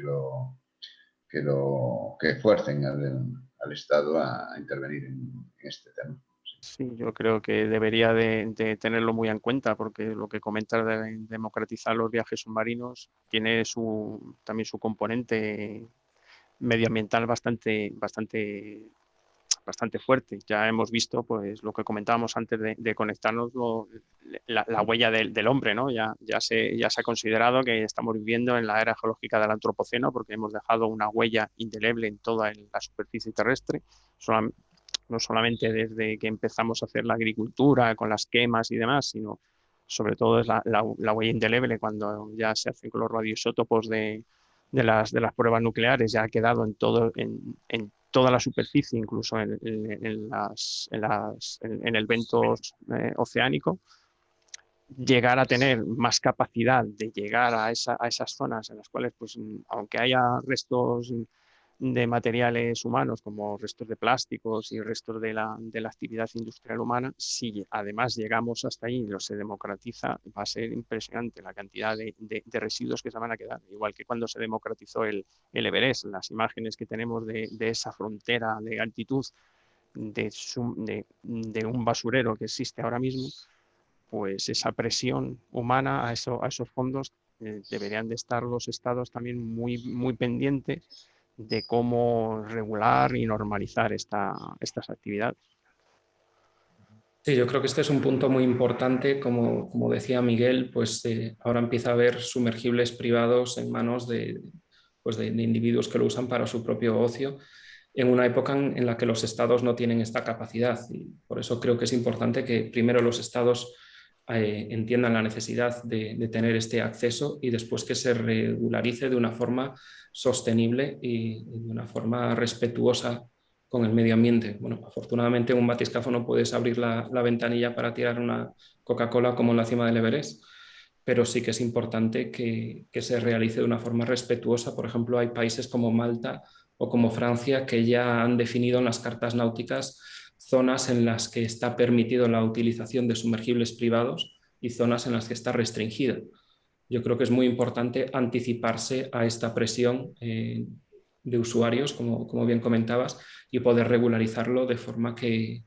Speaker 4: que fuercen al Estado a intervenir en este tema.
Speaker 3: Sí, yo creo que debería de tenerlo muy en cuenta, porque lo que comentas de democratizar los viajes submarinos tiene también su componente medioambiental bastante fuerte. Ya hemos visto, pues, lo que comentábamos antes de conectarnos, la huella del hombre, ¿no? Ya se ha considerado que estamos viviendo en la era geológica del Antropoceno, porque hemos dejado una huella indeleble en toda la superficie terrestre, no solamente desde que empezamos a hacer la agricultura con las quemas y demás, sino sobre todo es la huella indeleble cuando ya se hacen con los radioisótopos de las pruebas nucleares. Ya ha quedado en toda la superficie, incluso en el vento oceánico. Llegar a tener más capacidad de llegar a esas zonas en las cuales, pues, aunque haya restos de materiales humanos como restos de plásticos y restos de la actividad industrial humana, si además llegamos hasta ahí y se democratiza, va a ser impresionante la cantidad de residuos que se van a quedar. Igual que cuando se democratizó el Everest, las imágenes que tenemos de esa frontera de altitud de un basurero que existe ahora mismo, pues esa presión humana a esos fondos deberían de estar los estados también muy, muy pendientes de cómo regular y normalizar estas actividades.
Speaker 2: Sí, yo creo que este es un punto muy importante. Como decía Miguel, pues ahora empieza a haber sumergibles privados en manos de individuos que lo usan para su propio ocio, en una época en la que los estados no tienen esta capacidad. Y por eso creo que es importante que primero los estados entiendan la necesidad de tener este acceso, y después que se regularice de una forma sostenible y de una forma respetuosa con el medio ambiente. Bueno, afortunadamente en un batiscafo no puedes abrir la ventanilla para tirar una Coca-Cola como en la cima del Everest, pero sí que es importante que se realice de una forma respetuosa. Por ejemplo, hay países como Malta o como Francia que ya han definido en las cartas náuticas zonas en las que está permitido la utilización de sumergibles privados y zonas en las que está restringida. Yo creo que es muy importante anticiparse a esta presión de usuarios, como bien comentabas, y poder regularizarlo de forma que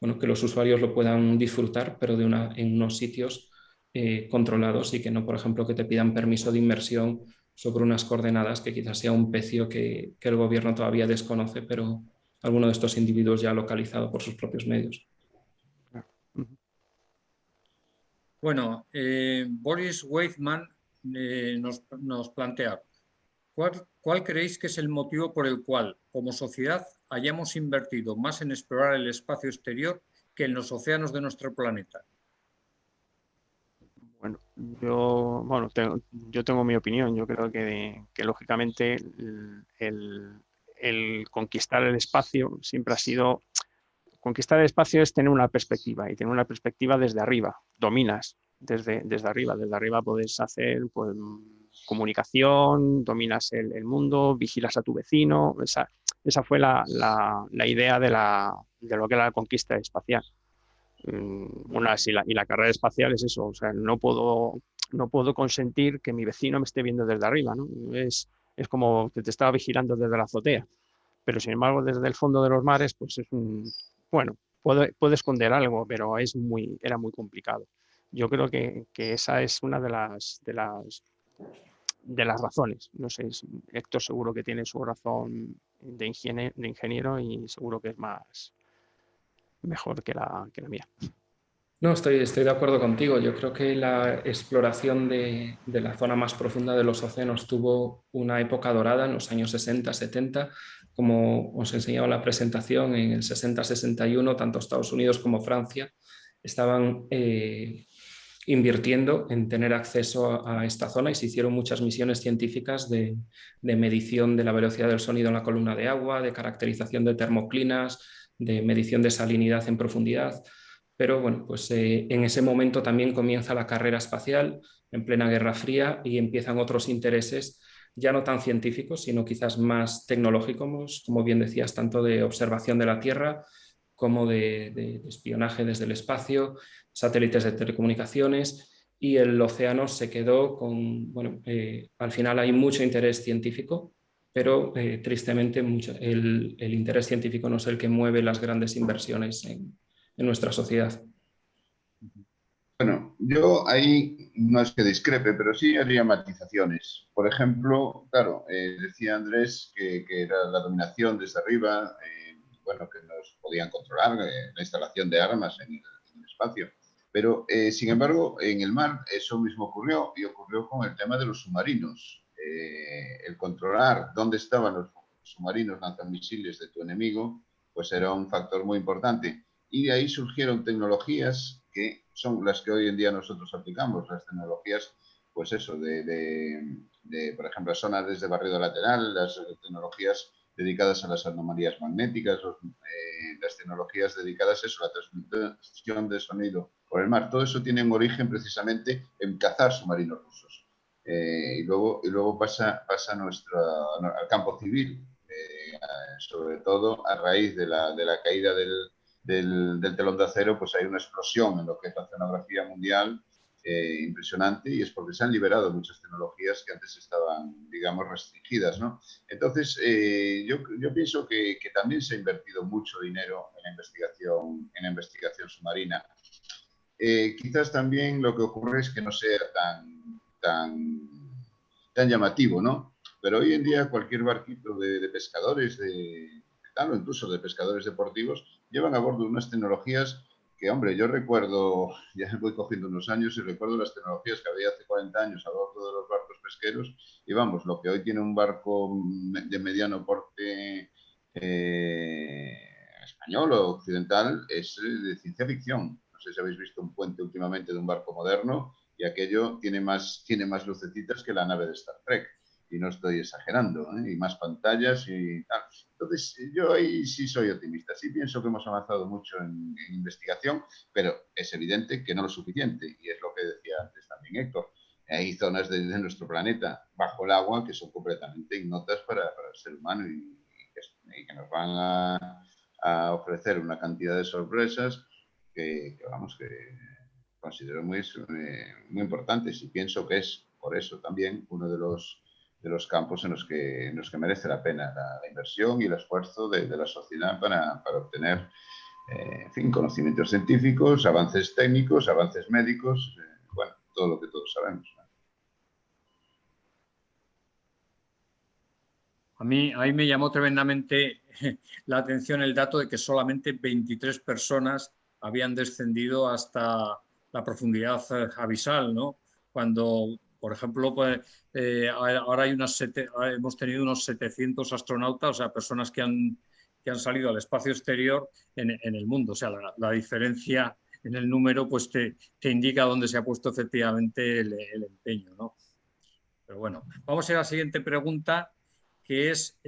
Speaker 2: los usuarios lo puedan disfrutar, pero en unos sitios controlados, y que no, por ejemplo, que te pidan permiso de inmersión sobre unas coordenadas que quizás sea un pecio que el gobierno todavía desconoce, pero alguno de estos individuos ya ha localizado por sus propios medios.
Speaker 1: Bueno, Boris Weizmann nos plantea, ¿cuál creéis que es el motivo por el cual, como sociedad, hayamos invertido más en explorar el espacio exterior que en los océanos de nuestro planeta?
Speaker 3: Bueno, yo tengo mi opinión. Yo creo que lógicamente el conquistar el espacio siempre ha sido... Conquistar el espacio es tener una perspectiva y tener una perspectiva desde arriba. Dominas desde arriba. Desde arriba puedes hacer pues, comunicación, dominas el mundo, vigilas a tu vecino. Esa fue la idea de lo que era la conquista espacial. Y la carrera espacial es eso, o sea, no puedo consentir que mi vecino me esté viendo desde arriba, ¿no? Es como que te estaba vigilando desde la azotea, pero sin embargo desde el fondo de los mares, pues bueno, puede esconder algo, pero era muy complicado. Yo creo que esa es una de las razones. No sé, Héctor seguro que tiene su razón de ingeniero y seguro que es mejor que la mía.
Speaker 2: No, estoy de acuerdo contigo. Yo creo que la exploración de la zona más profunda de los océanos tuvo una época dorada en los años 60, 70. Como os enseñaba en la presentación, en el 60-61, tanto Estados Unidos como Francia estaban invirtiendo en tener acceso a esta zona y se hicieron muchas misiones científicas de medición de la velocidad del sonido en la columna de agua, de caracterización de termoclinas, de medición de salinidad en profundidad. Pero bueno, pues en ese momento también comienza la carrera espacial en plena Guerra Fría y empiezan otros intereses ya no tan científicos, sino quizás más tecnológicos, como bien decías, tanto de observación de la Tierra como de espionaje desde el espacio, satélites de telecomunicaciones, y el océano se quedó con, bueno, al final hay mucho interés científico, pero tristemente el interés científico no es el que mueve las grandes inversiones en nuestra sociedad.
Speaker 4: Bueno, yo ahí no es que discrepe, pero sí haría matizaciones. Por ejemplo, claro, decía Andrés que era la dominación desde arriba, bueno, que nos podían controlar, la instalación de armas en el espacio. Pero, sin embargo, en el mar eso mismo ocurrió y ocurrió con el tema de los submarinos. El controlar dónde estaban los submarinos lanzamisiles de tu enemigo, pues era un factor muy importante. Y de ahí surgieron tecnologías que son las que hoy en día nosotros aplicamos, las tecnologías, pues eso, por ejemplo, sonares de barrido lateral, las tecnologías dedicadas a las anomalías magnéticas, las tecnologías dedicadas a eso, a la transmisión de sonido por el mar. Todo eso tiene un origen precisamente en cazar submarinos rusos. Y luego pasa al campo civil, sobre todo a raíz de la caída del telón de acero, pues hay una explosión en lo que es la oceanografía mundial impresionante, y es porque se han liberado muchas tecnologías que antes estaban, digamos, restringidas, ¿no? Entonces, yo pienso que también se ha invertido mucho dinero en la investigación submarina. Quizás también lo que ocurre es que no sea tan llamativo, ¿no? Pero hoy en día cualquier barquito de pescadores, o incluso de pescadores deportivos, llevan a bordo unas tecnologías que, hombre, yo recuerdo, ya voy cogiendo unos años y recuerdo las tecnologías que había hace 40 años a bordo de los barcos pesqueros, y vamos, lo que hoy tiene un barco de mediano porte español o occidental es de ciencia ficción. No sé si habéis visto un puente últimamente de un barco moderno, y aquello tiene más lucecitas que la nave de Star Trek. Y no estoy exagerando, ¿eh? Y más pantallas y tal. Entonces, yo ahí sí soy optimista. Sí pienso que hemos avanzado mucho en investigación, pero es evidente que no lo suficiente. Y es lo que decía antes también Héctor. Hay zonas de nuestro planeta bajo el agua que son completamente ignotas para el ser humano y que nos van a ofrecer una cantidad de sorpresas que considero muy importantes, y pienso que es por eso también uno de los campos en los que merece la pena la inversión y el esfuerzo de la sociedad para obtener en fin, conocimientos científicos, avances técnicos, avances médicos, bueno, todo lo que todos sabemos.
Speaker 1: A mí me llamó tremendamente la atención el dato de que solamente 23 personas habían descendido hasta la profundidad abisal, ¿no? Cuando, por ejemplo, pues, ahora hemos tenido unos 700 astronautas, o sea, personas que que han salido al espacio exterior en el mundo. O sea, la diferencia en el número pues te indica dónde se ha puesto efectivamente el empeño, ¿no? Pero bueno, vamos a ir a la siguiente pregunta, que es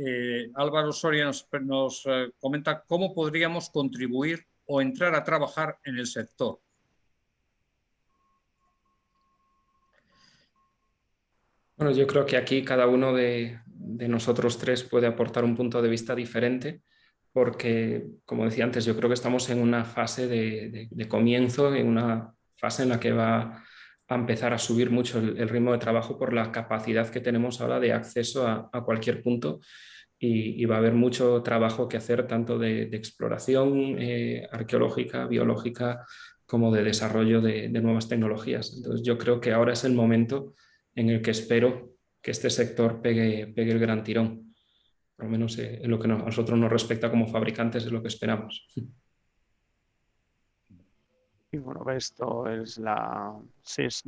Speaker 1: Álvaro Soria nos comenta cómo podríamos contribuir o entrar a trabajar en el sector.
Speaker 2: Bueno, yo creo que aquí cada uno de nosotros tres puede aportar un punto de vista diferente, porque, como decía antes, yo creo que estamos en una fase de comienzo, en una fase en la que va a empezar a subir mucho el ritmo de trabajo por la capacidad que tenemos ahora de acceso a cualquier punto, y va a haber mucho trabajo que hacer, tanto de exploración arqueológica, biológica, como de desarrollo de nuevas tecnologías. Entonces, yo creo que ahora es el momento en el que espero que este sector pegue el gran tirón. Por lo menos en lo que a nosotros nos respecta como fabricantes, es lo que esperamos.
Speaker 3: Y bueno, esto es sí, es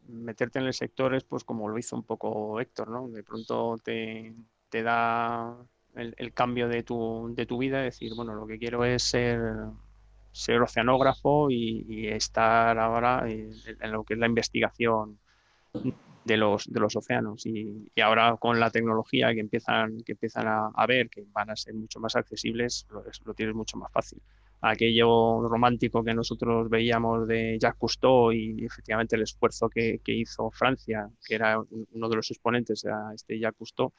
Speaker 3: meterte en el sector, es pues como lo hizo un poco Héctor, ¿no? De pronto te da el cambio de tu vida, decir, bueno, lo que quiero es ser oceanógrafo y estar ahora en lo que es la investigación de los océanos. Y ahora con la tecnología que empiezan a ver que van a ser mucho más accesibles, lo tienes mucho más fácil. Aquello romántico que nosotros veíamos de Jacques Cousteau y efectivamente el esfuerzo que hizo Francia, que era uno de los exponentes, era Jacques Cousteau,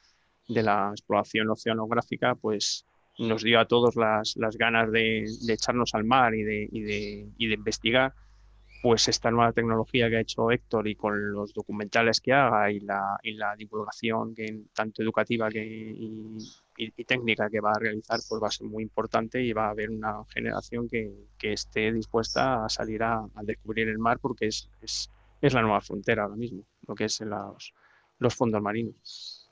Speaker 3: de la exploración oceanográfica, pues nos dio a todos las ganas de echarnos al mar y de investigar. Pues esta nueva tecnología que ha hecho Héctor y con los documentales que haga y la divulgación tanto educativa y técnica que va a realizar, pues va a ser muy importante y va a haber una generación que esté dispuesta a salir a descubrir el mar, porque es la nueva frontera ahora mismo, lo que es los fondos marinos.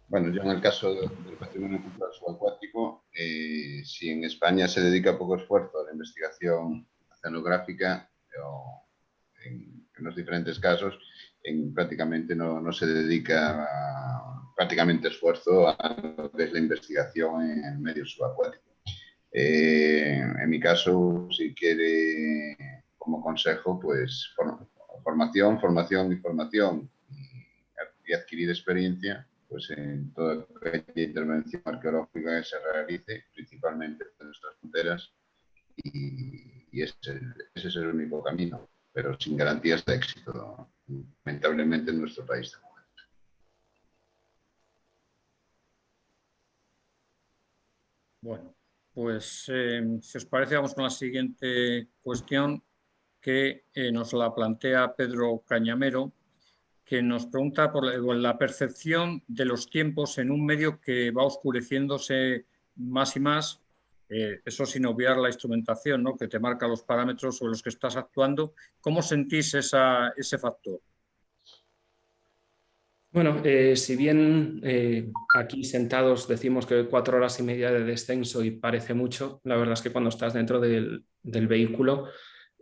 Speaker 4: Bueno, yo en el caso del patrimonio cultural subacuático, si en España se dedica poco esfuerzo a la investigación oceanográfica, en los diferentes casos, prácticamente no se dedica prácticamente esfuerzo a lo que es la investigación en el medio subacuático. En mi caso, si quiere como consejo, pues formación y adquirir experiencia pues en toda aquella intervención arqueológica que se realice, principalmente en nuestras fronteras, y ese es el único camino, pero sin garantías de éxito, lamentablemente, en nuestro país de momento.
Speaker 1: Bueno, pues si os parece, vamos con la siguiente cuestión que nos la plantea Pedro Cañamero, que nos pregunta por la percepción de los tiempos en un medio que va oscureciéndose más y más, eso sin obviar la instrumentación, ¿no?, que te marca los parámetros sobre los que estás actuando. ¿Cómo sentís ese factor?
Speaker 2: Bueno, si bien aquí sentados decimos que 4 horas y media de descenso y parece mucho, la verdad es que cuando estás dentro del vehículo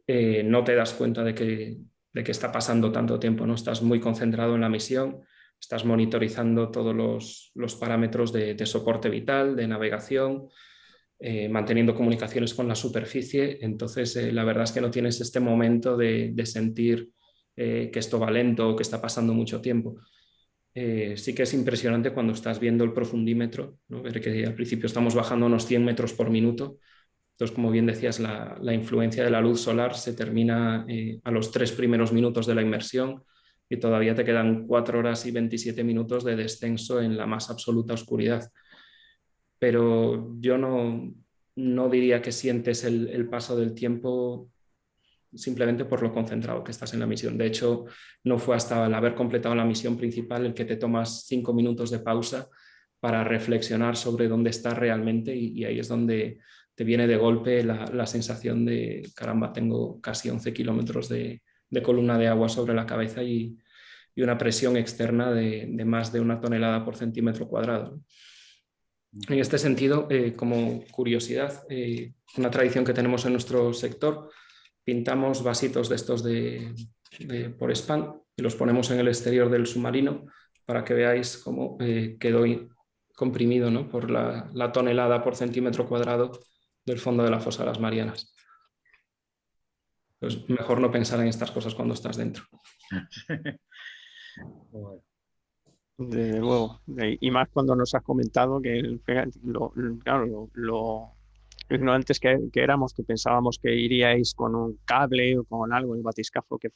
Speaker 2: no te das cuenta de que está pasando tanto tiempo, ¿no? Estás muy concentrado en la misión, estás monitorizando todos los parámetros de soporte vital, de navegación, manteniendo comunicaciones con la superficie. Entonces, la verdad es que no tienes este momento de sentir que esto va lento o que está pasando mucho tiempo. Sí que es impresionante cuando estás viendo el profundímetro, ¿no? Ver que al principio estamos bajando unos 100 metros por minuto. Entonces, como bien decías, la influencia de la luz solar se termina a los 3 primeros minutos de la inmersión, y todavía te quedan 4 horas y 27 minutos de descenso en la más absoluta oscuridad. Pero yo no diría que sientes el paso del tiempo simplemente por lo concentrado que estás en la misión. De hecho, no fue hasta el haber completado la misión principal el que te tomas 5 minutos de pausa para reflexionar sobre dónde estás realmente, y ahí es donde te viene de golpe la sensación de, caramba, tengo casi 11 kilómetros de columna de agua sobre la cabeza y una presión externa de más de 1 tonelada por centímetro cuadrado. En este sentido, como curiosidad, una tradición que tenemos en nuestro sector, pintamos vasitos de estos por spam y los ponemos en el exterior del submarino para que veáis cómo quedó comprimido, ¿no?, por la tonelada por centímetro cuadrado del fondo de la fosa de las Marianas. Pues mejor no pensar en estas cosas cuando estás dentro.
Speaker 1: Bueno.
Speaker 3: Desde luego. Y más cuando nos has comentado que claro, lo ignorantes que éramos, que pensábamos que iríais con un cable o con algo, el batiscafo que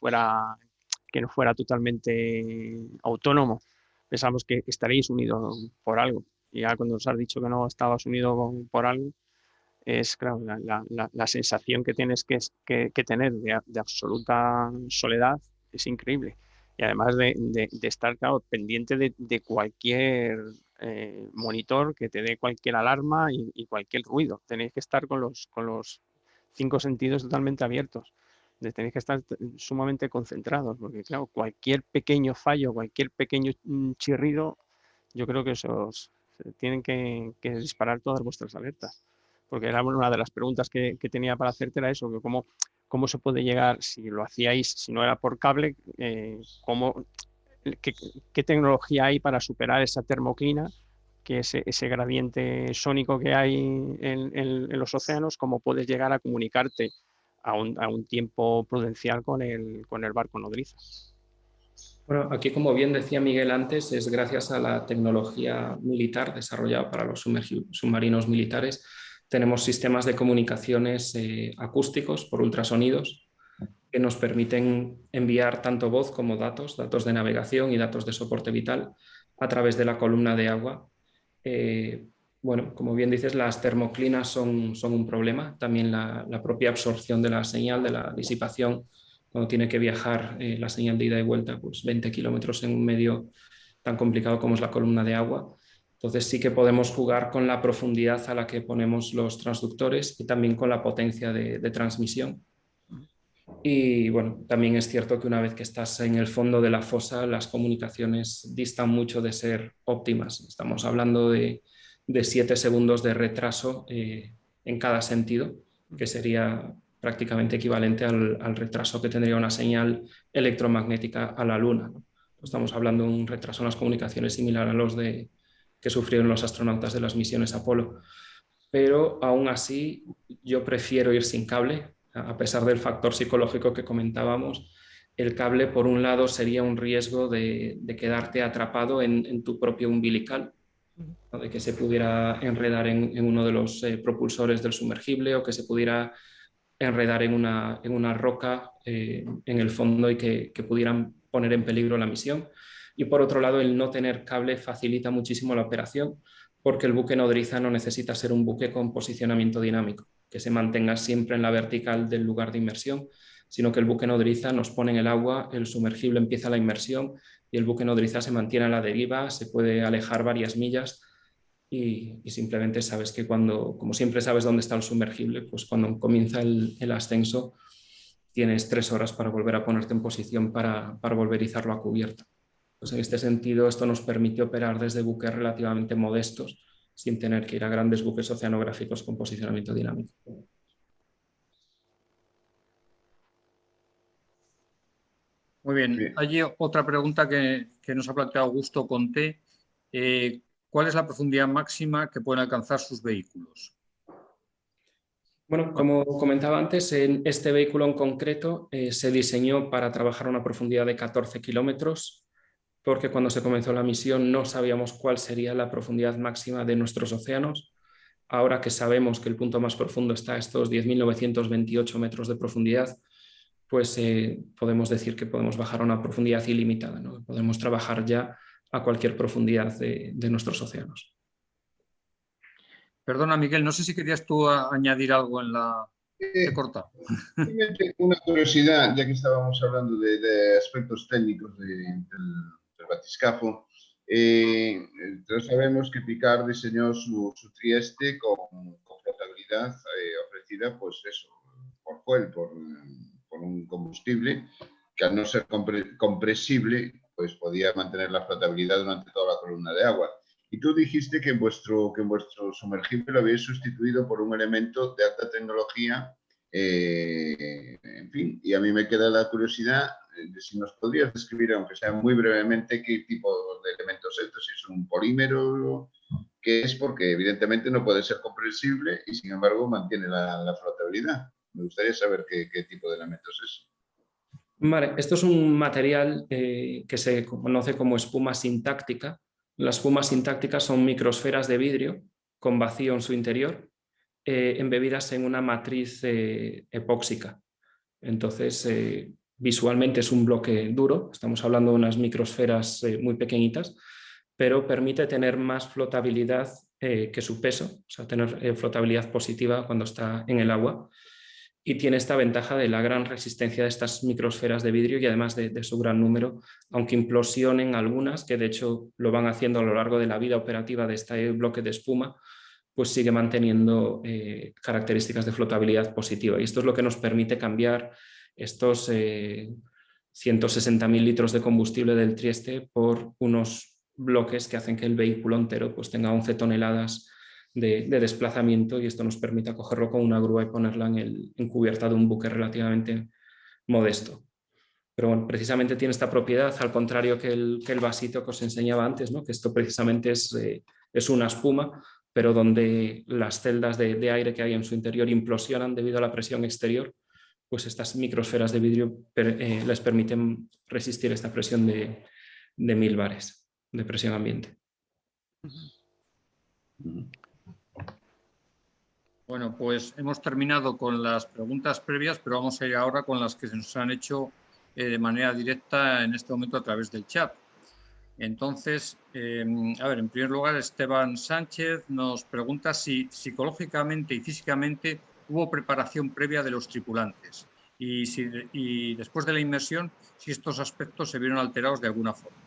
Speaker 3: no fuera totalmente autónomo. Pensamos que estaréis unidos por algo. Y ya cuando nos has dicho que no estabas unido por algo, es claro, la sensación que tienes que tener de absoluta soledad es increíble. Y además de estar, claro, pendiente de cualquier monitor que te dé cualquier alarma y cualquier ruido. Tenéis que estar con los 5 sentidos totalmente abiertos. Tenéis que estar sumamente concentrados, porque claro, cualquier pequeño fallo, cualquier pequeño chirrido, yo creo que tienen que disparar todas vuestras alertas. Porque era una de las preguntas que tenía para hacerte, era eso, que cómo se puede llegar, si lo hacíais, si no era por cable, qué tecnología hay para superar esa termoclina, que ese gradiente sónico que hay en los océanos, cómo puedes llegar a comunicarte a un tiempo prudencial con el barco nodriza.
Speaker 2: Bueno, aquí, como bien decía Miguel antes, es gracias a la tecnología militar desarrollada para los submarinos militares. Tenemos sistemas de comunicaciones acústicos por ultrasonidos que nos permiten enviar tanto voz como datos de navegación y datos de soporte vital a través de la columna de agua. Bueno, como bien dices, las termoclinas son un problema. También la propia absorción de la señal, de la disipación, cuando tiene que viajar la señal de ida y vuelta, pues 20 kilómetros en un medio tan complicado como es la columna de agua. Entonces sí que podemos jugar con la profundidad a la que ponemos los transductores y también con la potencia de transmisión. Y bueno, también es cierto que una vez que estás en el fondo de la fosa, las comunicaciones distan mucho de ser óptimas. Estamos hablando de 7 segundos de retraso en cada sentido, que sería prácticamente equivalente al retraso que tendría una señal electromagnética a la Luna, ¿no? Estamos hablando de un retraso en las comunicaciones similar a los que sufrieron los astronautas de las misiones Apolo. Pero aún así yo prefiero ir sin cable, a pesar del factor psicológico que comentábamos. El cable, por un lado, sería un riesgo de quedarte atrapado en tu propio umbilical, ¿no?, de que se pudiera enredar en uno de los propulsores del sumergible, o que se pudiera enredar en una roca en el fondo y que pudieran poner en peligro la misión. Y por otro lado, el no tener cable facilita muchísimo la operación, porque el buque nodriza no necesita ser un buque con posicionamiento dinámico, que se mantenga siempre en la vertical del lugar de inmersión, sino que el buque nodriza nos pone en el agua, el sumergible empieza la inmersión y el buque nodriza se mantiene a la deriva, se puede alejar varias millas y simplemente sabes que como siempre sabes dónde está el sumergible, pues cuando comienza el ascenso tienes 3 horas para volver a ponerte en posición para volver a izarlo a cubierta. Pues en este sentido, esto nos permite operar desde buques relativamente modestos, sin tener que ir a grandes buques oceanográficos con posicionamiento dinámico.
Speaker 1: Muy bien.
Speaker 4: Bien.
Speaker 1: Hay otra pregunta que nos ha planteado Augusto Conté. ¿Cuál es la profundidad máxima que pueden alcanzar sus vehículos?
Speaker 2: Bueno, como comentaba antes, este vehículo en concreto se diseñó para trabajar a una profundidad de 14 kilómetros, porque cuando se comenzó la misión no sabíamos cuál sería la profundidad máxima de nuestros océanos. Ahora que sabemos que el punto más profundo está a estos 10.928 metros de profundidad, pues podemos decir que podemos bajar a una profundidad ilimitada, ¿no? Podemos trabajar ya a cualquier profundidad de nuestros océanos.
Speaker 1: Perdona, Miguel, no sé si querías tú añadir algo en la... Te he cortado.
Speaker 4: Una curiosidad, ya que estábamos hablando de aspectos técnicos del batiscafo. Todos sabemos que Picard diseñó su Trieste con flotabilidad ofrecida, pues eso, por fuel, por un combustible que, al no ser compresible, pues podía mantener la flotabilidad durante toda la columna de agua. Y tú dijiste que en vuestro sumergible lo habéis sustituido por un elemento de alta tecnología. En fin, y a mí me queda la curiosidad de si nos podrías describir, aunque sea muy brevemente, qué tipo de elementos es esto, si es un polímero que es porque evidentemente no puede ser comprensible y sin embargo mantiene la flotabilidad. Me gustaría saber qué tipo de elementos es.
Speaker 2: Vale, esto es un material que se conoce como espuma sintáctica. Las espumas sintácticas son microesferas de vidrio con vacío en su interior, embebidas en una matriz epóxica. Entonces, visualmente es un bloque duro, estamos hablando de unas microesferas muy pequeñitas, pero permite tener más flotabilidad que su peso, o sea, tener flotabilidad positiva cuando está en el agua. Y tiene esta ventaja de la gran resistencia de estas microesferas de vidrio y además de su gran número, aunque implosionen algunas, que de hecho lo van haciendo a lo largo de la vida operativa de este bloque de espuma, pues sigue manteniendo características de flotabilidad positiva. Y esto es lo que nos permite cambiar estos 160.000 litros de combustible del Trieste por unos bloques que hacen que el vehículo entero pues, tenga 11 toneladas de desplazamiento, y esto nos permite cogerlo con una grúa y ponerla en cubierta de un buque relativamente modesto. Pero bueno, precisamente tiene esta propiedad, al contrario que el vasito que os enseñaba antes, ¿no? Que esto precisamente es una espuma, pero donde las celdas de aire que hay en su interior implosionan debido a la presión exterior, pues estas microesferas de vidrio les permiten resistir esta presión de 1000 bares de presión ambiente.
Speaker 1: Bueno, pues hemos terminado con las preguntas previas, pero vamos a ir ahora con las que se nos han hecho de manera directa en este momento a través del chat. Entonces, a ver, en primer lugar, Esteban Sánchez nos pregunta si psicológicamente y físicamente hubo preparación previa de los tripulantes y después de la inmersión, si estos aspectos se vieron alterados de alguna forma.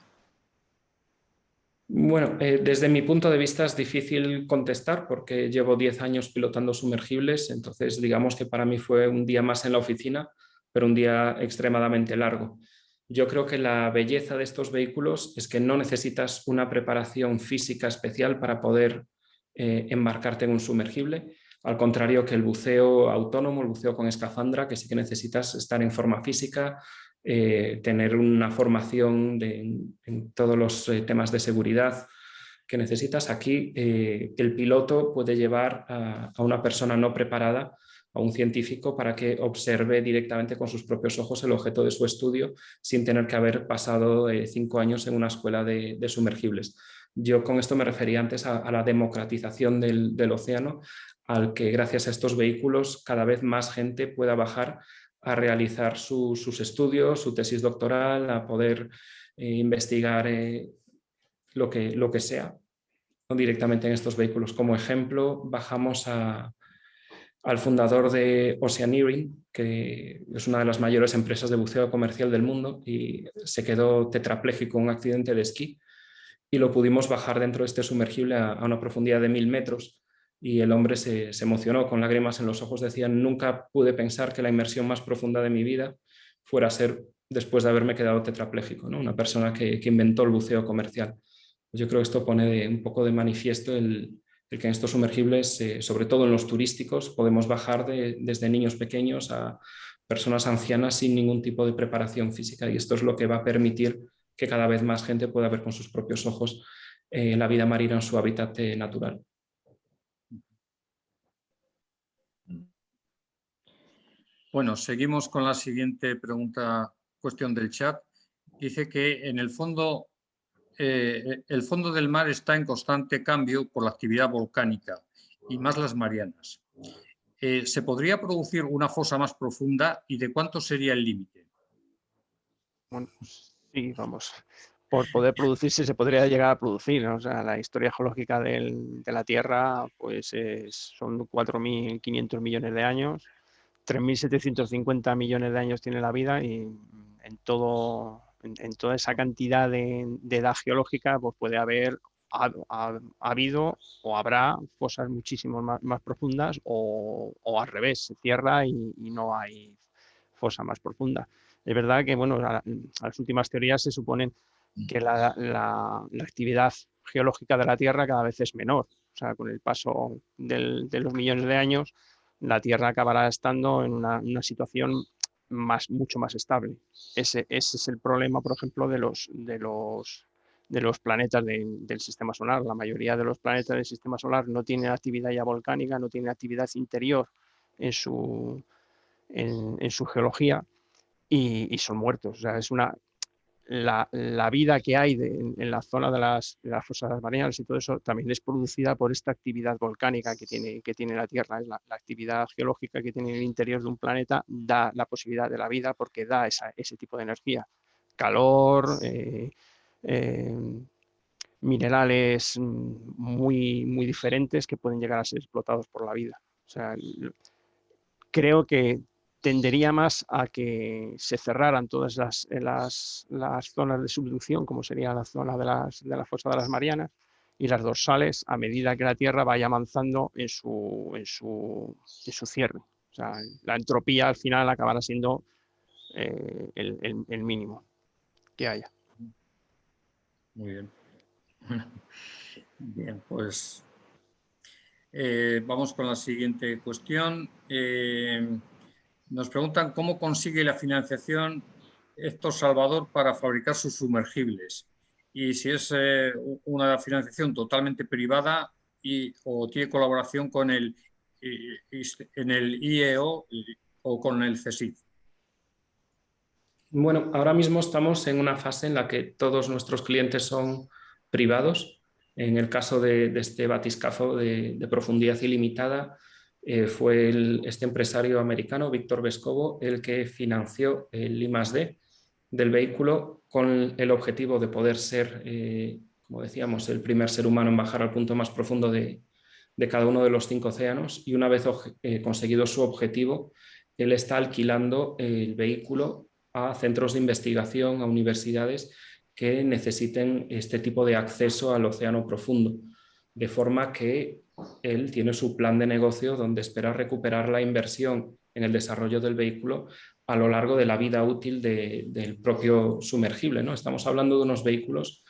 Speaker 2: Bueno, desde mi punto de vista es difícil contestar porque llevo 10 años pilotando sumergibles, entonces digamos que para mí fue un día más en la oficina, pero un día extremadamente largo. Yo creo que la belleza de estos vehículos es que no necesitas una preparación física especial para poder embarcarte en un sumergible, al contrario que el buceo autónomo, el buceo con escafandra, que sí que necesitas estar en forma física, tener una formación en todos los temas de seguridad que necesitas. Aquí el piloto puede llevar a una persona no preparada, a un científico, para que observe directamente con sus propios ojos el objeto de su estudio sin tener que haber pasado 5 años en una escuela de sumergibles. Yo con esto me refería antes a la democratización del océano, al que gracias a estos vehículos cada vez más gente pueda bajar a realizar sus estudios, su tesis doctoral, a poder investigar lo que sea, ¿no? Directamente en estos vehículos. Como ejemplo, bajamos al fundador de Oceaneering, que es una de las mayores empresas de buceo comercial del mundo, y se quedó tetrapléjico en un accidente de esquí, y lo pudimos bajar dentro de este sumergible a una profundidad de 1000 metros. Y el hombre se emocionó con lágrimas en los ojos. Decía: nunca pude pensar que la inmersión más profunda de mi vida fuera a ser después de haberme quedado tetrapléjico, ¿no? Una persona que inventó el buceo comercial. Yo creo que esto pone un poco de manifiesto el que en estos sumergibles, sobre todo en los turísticos, podemos bajar desde niños pequeños a personas ancianas sin ningún tipo de preparación física, y esto es lo que va a permitir que cada vez más gente pueda ver con sus propios ojos la vida marina en su hábitat natural.
Speaker 1: Bueno, seguimos con la siguiente cuestión del chat. Dice que en el fondo del mar está en constante cambio por la actividad volcánica y más las Marianas. ¿Se podría producir una fosa más profunda y de cuánto sería el límite?
Speaker 3: Bueno, sí, vamos. Por poder producirse se podría llegar a producir, ¿no? O sea, la historia geológica de la Tierra pues son 4.500 millones de años, 3.750 millones de años tiene la vida, y en toda esa cantidad de edad geológica pues puede haber habido o habrá fosas muchísimo más profundas, o al revés, se cierra y no hay fosa más profunda. Es verdad que bueno, las últimas teorías se suponen que la actividad geológica de la Tierra cada vez es menor. O sea, con el paso de los millones de años, la Tierra acabará estando en una situación mucho más estable. Ese es el problema, por ejemplo, de los planetas del sistema solar. La mayoría de los planetas del sistema solar no tienen actividad ya volcánica, no tienen actividad interior en su geología y son muertos. O sea, es la vida que hay en la zona de las fosas marianas y todo eso también es producida por esta actividad volcánica que tiene la Tierra. La actividad geológica que tiene en el interior de un planeta da la posibilidad de la vida porque da ese tipo de energía. Calor, minerales muy, muy diferentes que pueden llegar a ser explotados por la vida. O sea, creo que tendería más a que se cerraran todas las zonas de subducción, como sería la zona de la fosa de las Marianas, y las dorsales a medida que la Tierra vaya avanzando en su cierre. O sea, la entropía al final acabará siendo el mínimo que haya.
Speaker 1: Muy bien. Bien, pues vamos con la siguiente cuestión. Nos preguntan cómo consigue la financiación Héctor Salvador para fabricar sus sumergibles y si es una financiación totalmente privada o tiene colaboración con en el IEO o con el CSIC.
Speaker 2: Bueno, ahora mismo estamos en una fase en la que todos nuestros clientes son privados. En el caso de este batiscafo de profundidad ilimitada, fue este empresario americano, Víctor Vescovo, el que financió el I+D del vehículo con el objetivo de poder ser, como decíamos, el primer ser humano en bajar al punto más profundo de cada uno de los 5 océanos. Y una vez conseguido su objetivo, él está alquilando el vehículo a centros de investigación, a universidades que necesiten este tipo de acceso al océano profundo, de forma que él tiene su plan de negocio donde espera recuperar la inversión en el desarrollo del vehículo a lo largo de la vida útil del propio sumergible, ¿no? Estamos hablando de unos vehículos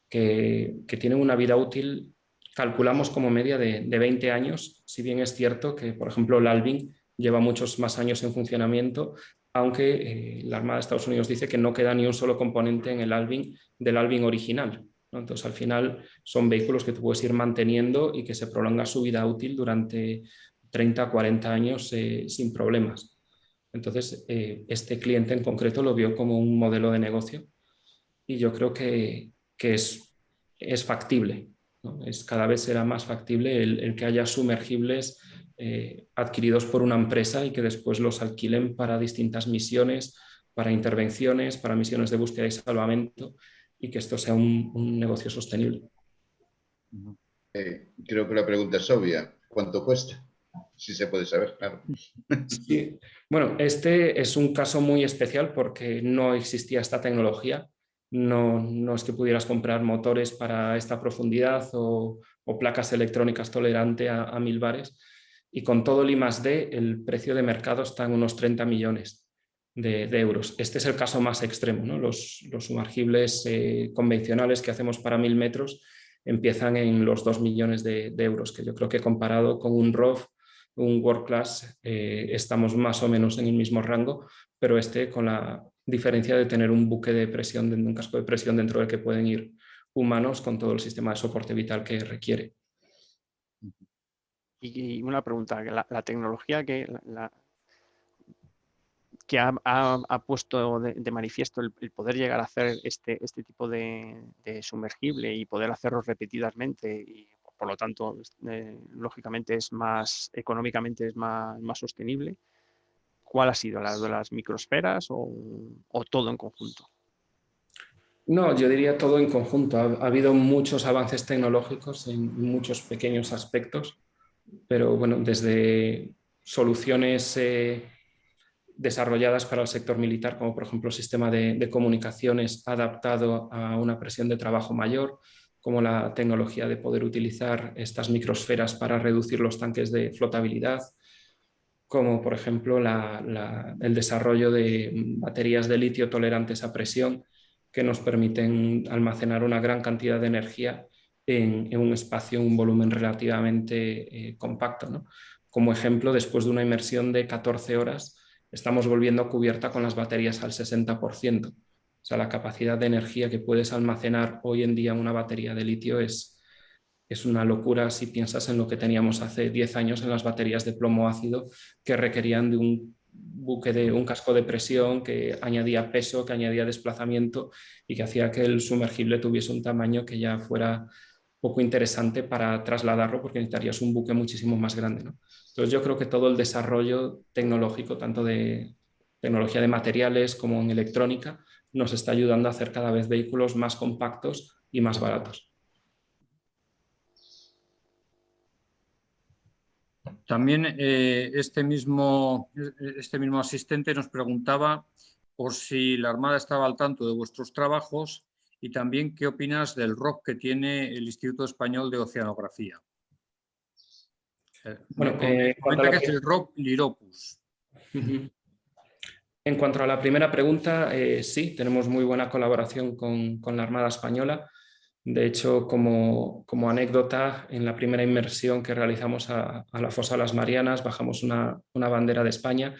Speaker 2: que tienen una vida útil, calculamos como media de 20 años, si bien es cierto que, por ejemplo, el Alvin lleva muchos más años en funcionamiento, aunque la Armada de Estados Unidos dice que no queda ni un solo componente en el Alvin del Alvin original, ¿no? Entonces, al final, son vehículos que tú puedes ir manteniendo y que se prolonga su vida útil durante 30, 40 años sin problemas. Entonces, este cliente en concreto lo vio como un modelo de negocio y yo creo que es factible, ¿no? Cada vez será más factible el que haya sumergibles adquiridos por una empresa y que después los alquilen para distintas misiones, para intervenciones, para misiones de búsqueda y salvamento, y que esto sea un negocio sostenible.
Speaker 4: Creo que la pregunta es obvia. ¿Cuánto cuesta? Si se puede saber, claro.
Speaker 2: Sí. Bueno, este es un caso muy especial porque no existía esta tecnología. No es que pudieras comprar motores para esta profundidad o placas electrónicas tolerantes a 1000 bares. Y con todo el I+D, el precio de mercado está en unos 30 millones de euros. Este es el caso más extremo, ¿no? Los sumergibles convencionales que hacemos para 1000 metros empiezan en los 2 millones de euros, que yo creo que comparado con un ROV, un World Class, estamos más o menos en el mismo rango, pero con la diferencia de tener un buque de presión, un casco de presión dentro del que pueden ir humanos con todo el sistema de soporte vital que requiere.
Speaker 3: Y una pregunta, la tecnología que ha puesto de manifiesto el poder llegar a hacer este tipo de sumergible y poder hacerlo repetidamente y por lo tanto lógicamente económicamente es más sostenible. ¿Cuál ha sido? ¿La de las microsferas o todo en conjunto?
Speaker 2: No, yo diría todo en conjunto. Ha habido muchos avances tecnológicos en muchos pequeños aspectos, pero bueno, desde soluciones desarrolladas para el sector militar, como por ejemplo el sistema de comunicaciones adaptado a una presión de trabajo mayor, como la tecnología de poder utilizar estas microsferas para reducir los tanques de flotabilidad, como por ejemplo el desarrollo de baterías de litio tolerantes a presión que nos permiten almacenar una gran cantidad de energía en un espacio, un volumen relativamente compacto, ¿no? Como ejemplo, después de una inmersión de 14 horas, estamos volviendo a cubierta con las baterías al 60%. O sea, la capacidad de energía que puedes almacenar hoy en día una batería de litio es una locura si piensas en lo que teníamos hace 10 años en las baterías de plomo ácido, que requerían de un un casco de presión que añadía peso, que añadía desplazamiento y que hacía que el sumergible tuviese un tamaño que ya fuera poco interesante para trasladarlo, porque necesitarías un buque muchísimo más grande, ¿no? Entonces yo creo que todo el desarrollo tecnológico, tanto de tecnología de materiales como en electrónica, nos está ayudando a hacer cada vez vehículos más compactos y más baratos.
Speaker 1: También este mismo asistente nos preguntaba por si la Armada estaba al tanto de vuestros trabajos y también qué opinas del ROV que tiene el Instituto Español de Oceanografía.
Speaker 2: Bueno,
Speaker 1: comenta que es el ROV Liropus.
Speaker 2: En cuanto a la primera pregunta, sí, tenemos muy buena colaboración con la Armada Española. De hecho, como anécdota, en la primera inmersión que realizamos a la fosa de las Marianas, bajamos una bandera de España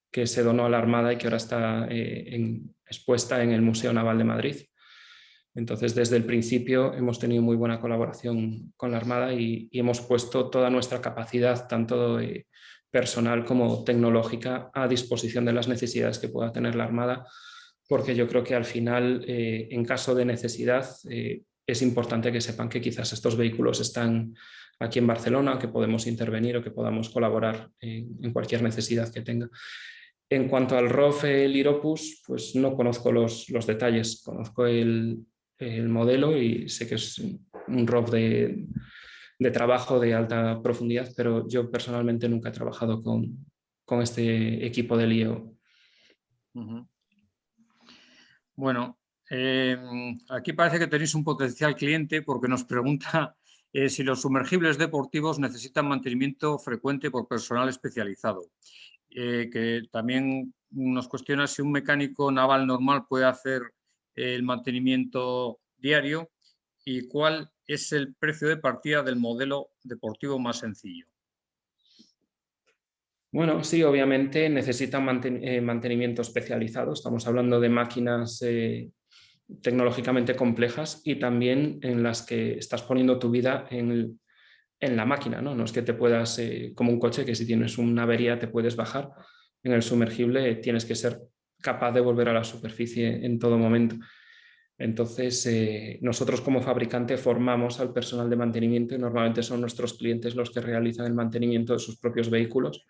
Speaker 2: que se donó a la Armada y que ahora está expuesta en el Museo Naval de Madrid. Entonces, desde el principio hemos tenido muy buena colaboración con la Armada y hemos puesto toda nuestra capacidad, tanto personal como tecnológica, a disposición de las necesidades que pueda tener la Armada, porque yo creo que al final, en caso de necesidad, es importante que sepan que quizás estos vehículos están aquí en Barcelona, que podemos intervenir o que podamos colaborar en cualquier necesidad que tenga. En cuanto al ROV Liropus, pues no conozco los detalles, conozco el modelo y sé que es un ROV de trabajo de alta profundidad, pero yo personalmente nunca he trabajado con este equipo de LIO.
Speaker 1: Bueno, aquí parece que tenéis un potencial cliente porque nos pregunta si los sumergibles deportivos necesitan mantenimiento frecuente por personal especializado. Que también nos cuestiona si un mecánico naval normal puede hacer el mantenimiento diario y cuál es el precio de partida del modelo deportivo más sencillo.
Speaker 2: Bueno, sí, obviamente necesitan mantenimiento especializado. Estamos hablando de máquinas tecnológicamente complejas y también en las que estás poniendo tu vida en la máquina, ¿no? No es que te puedas, como un coche, que si tienes una avería te puedes bajar. En el sumergible tienes que ser capaz de volver a la superficie en todo momento. Entonces, nosotros como fabricante formamos al personal de mantenimiento y normalmente son nuestros clientes los que realizan el mantenimiento de sus propios vehículos,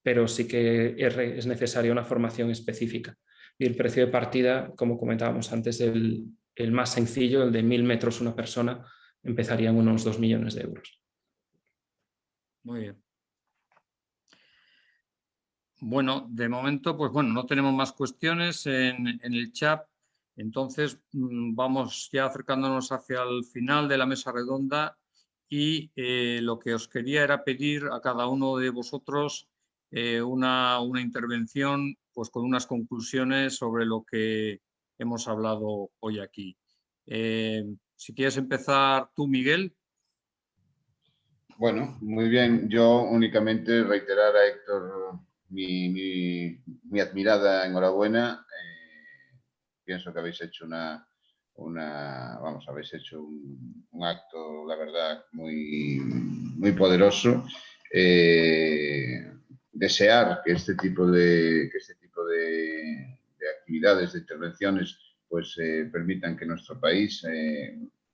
Speaker 2: pero sí que es necesaria una formación específica. Y el precio de partida, como comentábamos antes, el más sencillo, el de 1000 metros una persona, empezaría en unos 2 millones de euros.
Speaker 1: Muy bien. Bueno, de momento, pues bueno, no tenemos más cuestiones en el chat. Entonces, vamos ya acercándonos hacia el final de la mesa redonda y lo que os quería era pedir a cada uno de vosotros una intervención pues con unas conclusiones sobre lo que hemos hablado hoy aquí. Si quieres empezar tú, Miguel.
Speaker 4: Bueno, muy bien. Yo únicamente reiterar a Héctor mi admirada enhorabuena. Pienso que habéis hecho habéis hecho un acto, la verdad, muy poderoso. Desear que este tipo de actividades, de intervenciones, pues permitan que nuestro país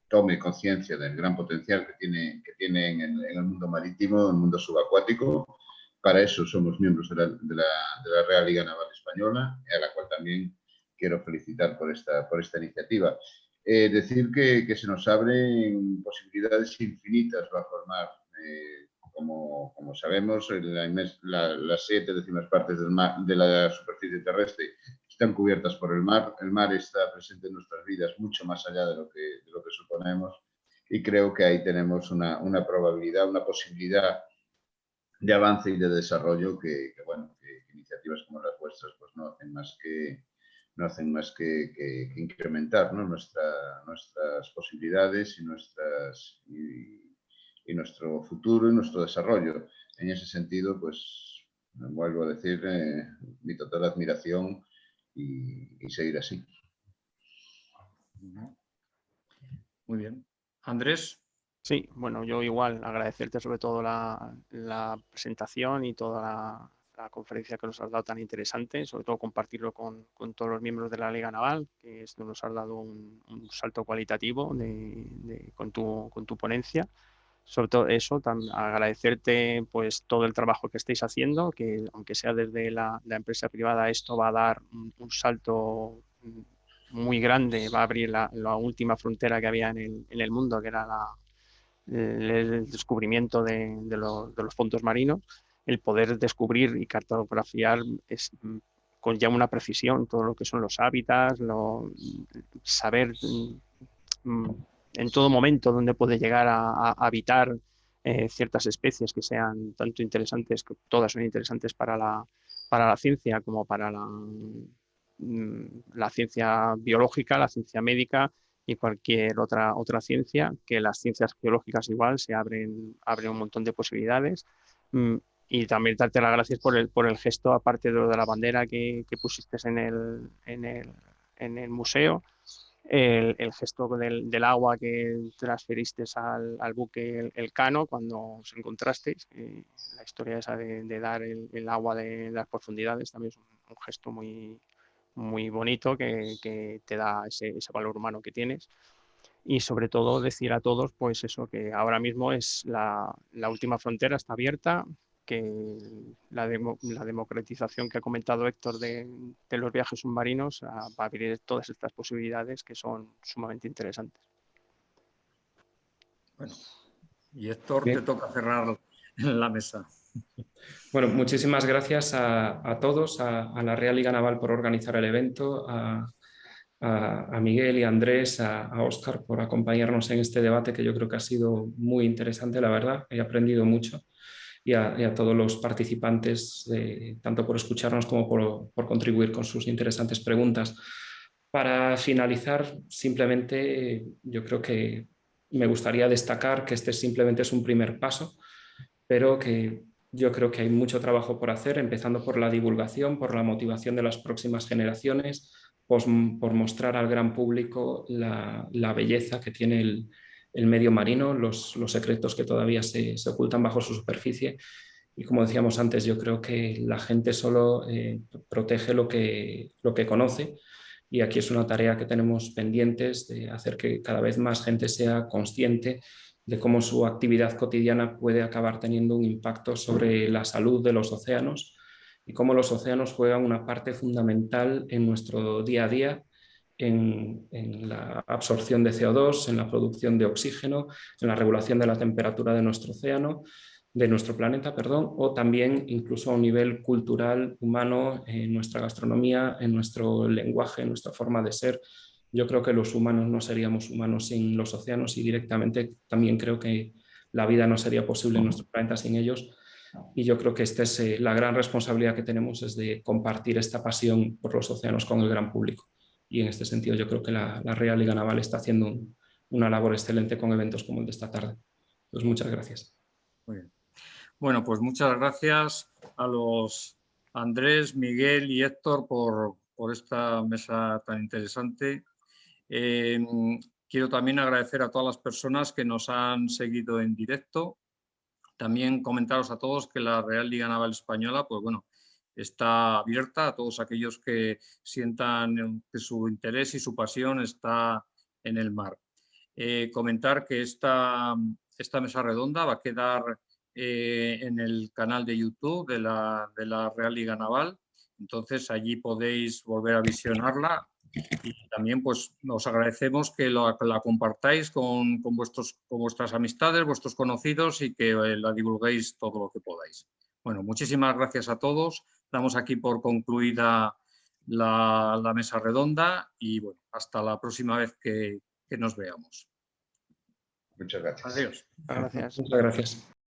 Speaker 4: tome conciencia del gran potencial que tiene en el mundo marítimo, en el mundo subacuático. Para eso somos miembros de la Real Liga Naval Española, a la cual también quiero felicitar por esta iniciativa. Decir que se nos abren posibilidades infinitas para formar, como sabemos, las 7 décimas partes de la superficie terrestre están cubiertas por el mar. El mar está presente en nuestras vidas mucho más allá de lo que suponemos y creo que ahí tenemos una probabilidad, una posibilidad de avance y de desarrollo que iniciativas como las vuestras pues no hacen más que incrementar, ¿no? nuestras posibilidades y nuestro futuro y nuestro desarrollo. En ese sentido, pues vuelvo a decir mi total admiración y seguir así.
Speaker 1: Muy bien. Andrés.
Speaker 3: Sí, bueno, yo igual agradecerte sobre todo la presentación y toda la conferencia que nos has dado tan interesante, sobre todo compartirlo con todos los miembros de la Liga Naval, que esto nos has dado un salto cualitativo con tu ponencia. Sobre todo eso, agradecerte pues todo el trabajo que estáis haciendo, que aunque sea desde la empresa privada, esto va a dar un salto muy grande, va a abrir la última frontera que había en el mundo, que era el descubrimiento de los fondos marinos. El poder descubrir y cartografiar con ya una precisión todo lo que son los hábitats, saber en todo momento dónde puede llegar a habitar ciertas especies que sean tanto interesantes, que todas son interesantes para la ciencia como para la ciencia biológica, la ciencia médica y cualquier otra ciencia, que las ciencias biológicas igual se abren un montón de posibilidades. Y también darte las gracias por el gesto, aparte de lo de la bandera que pusiste en el museo, el gesto del agua que transferiste al buque el Cano cuando os encontrasteis. La historia esa de dar el agua de las profundidades también es un gesto muy, muy bonito que te da ese valor humano que tienes. Y sobre todo decir a todos, pues eso, que ahora mismo es la última frontera, está abierta, que la democratización que ha comentado Héctor de los viajes submarinos va a abrir todas estas posibilidades que son sumamente interesantes.
Speaker 1: Bueno, y Héctor,
Speaker 2: Bien.
Speaker 1: te toca cerrar la mesa.
Speaker 2: Bueno, muchísimas gracias a todos, a la Real Liga Naval por organizar el evento, a Miguel y a Andrés, a Óscar por acompañarnos en este debate que yo creo que ha sido muy interesante, la verdad, he aprendido mucho, y a todos los participantes, tanto por escucharnos como por contribuir con sus interesantes preguntas. Para finalizar, simplemente yo creo que me gustaría destacar que este simplemente es un primer paso, pero que yo creo que hay mucho trabajo por hacer, empezando por la divulgación, por la motivación de las próximas generaciones, por mostrar al gran público la belleza que tiene el medio marino, los secretos que todavía se ocultan bajo su superficie. Y como decíamos antes, yo creo que la gente solo protege lo que conoce, y aquí es una tarea que tenemos pendientes de hacer que cada vez más gente sea consciente de cómo su actividad cotidiana puede acabar teniendo un impacto sobre la salud de los océanos y cómo los océanos juegan una parte fundamental en nuestro día a día, en la absorción de CO2, en la producción de oxígeno, en la regulación de la temperatura de nuestro océano, de nuestro planeta, perdón, o también incluso a un nivel cultural, humano, en nuestra gastronomía, en nuestro lenguaje, en nuestra forma de ser. Yo creo que los humanos no seríamos humanos sin los océanos, y directamente también creo que la vida no sería posible en nuestro planeta sin ellos. Y yo creo que esta es la gran responsabilidad que tenemos, es de compartir esta pasión por los océanos con el gran público. Y en este sentido yo creo que la Real Liga Naval está haciendo una labor excelente con eventos como el de esta tarde. Pues muchas gracias.
Speaker 1: Muy bien. Bueno, pues muchas gracias a los Andrés, Miguel y Héctor por esta mesa tan interesante. Quiero también agradecer a todas las personas que nos han seguido en directo. También comentaros a todos que la Real Liga Naval Española, pues bueno, está abierta a todos aquellos que sientan que su interés y su pasión está en el mar. Comentar que esta mesa redonda va a quedar en el canal de YouTube de la Real Liga Naval. Entonces allí podéis volver a visionarla, y también pues os agradecemos que la compartáis con vuestras amistades, vuestros conocidos, y que la divulguéis todo lo que podáis. Bueno, muchísimas gracias a todos. Damos aquí por concluida la mesa redonda y bueno, hasta la próxima vez que nos veamos.
Speaker 4: Muchas gracias.
Speaker 1: Adiós.
Speaker 3: Gracias.
Speaker 2: Muchas gracias.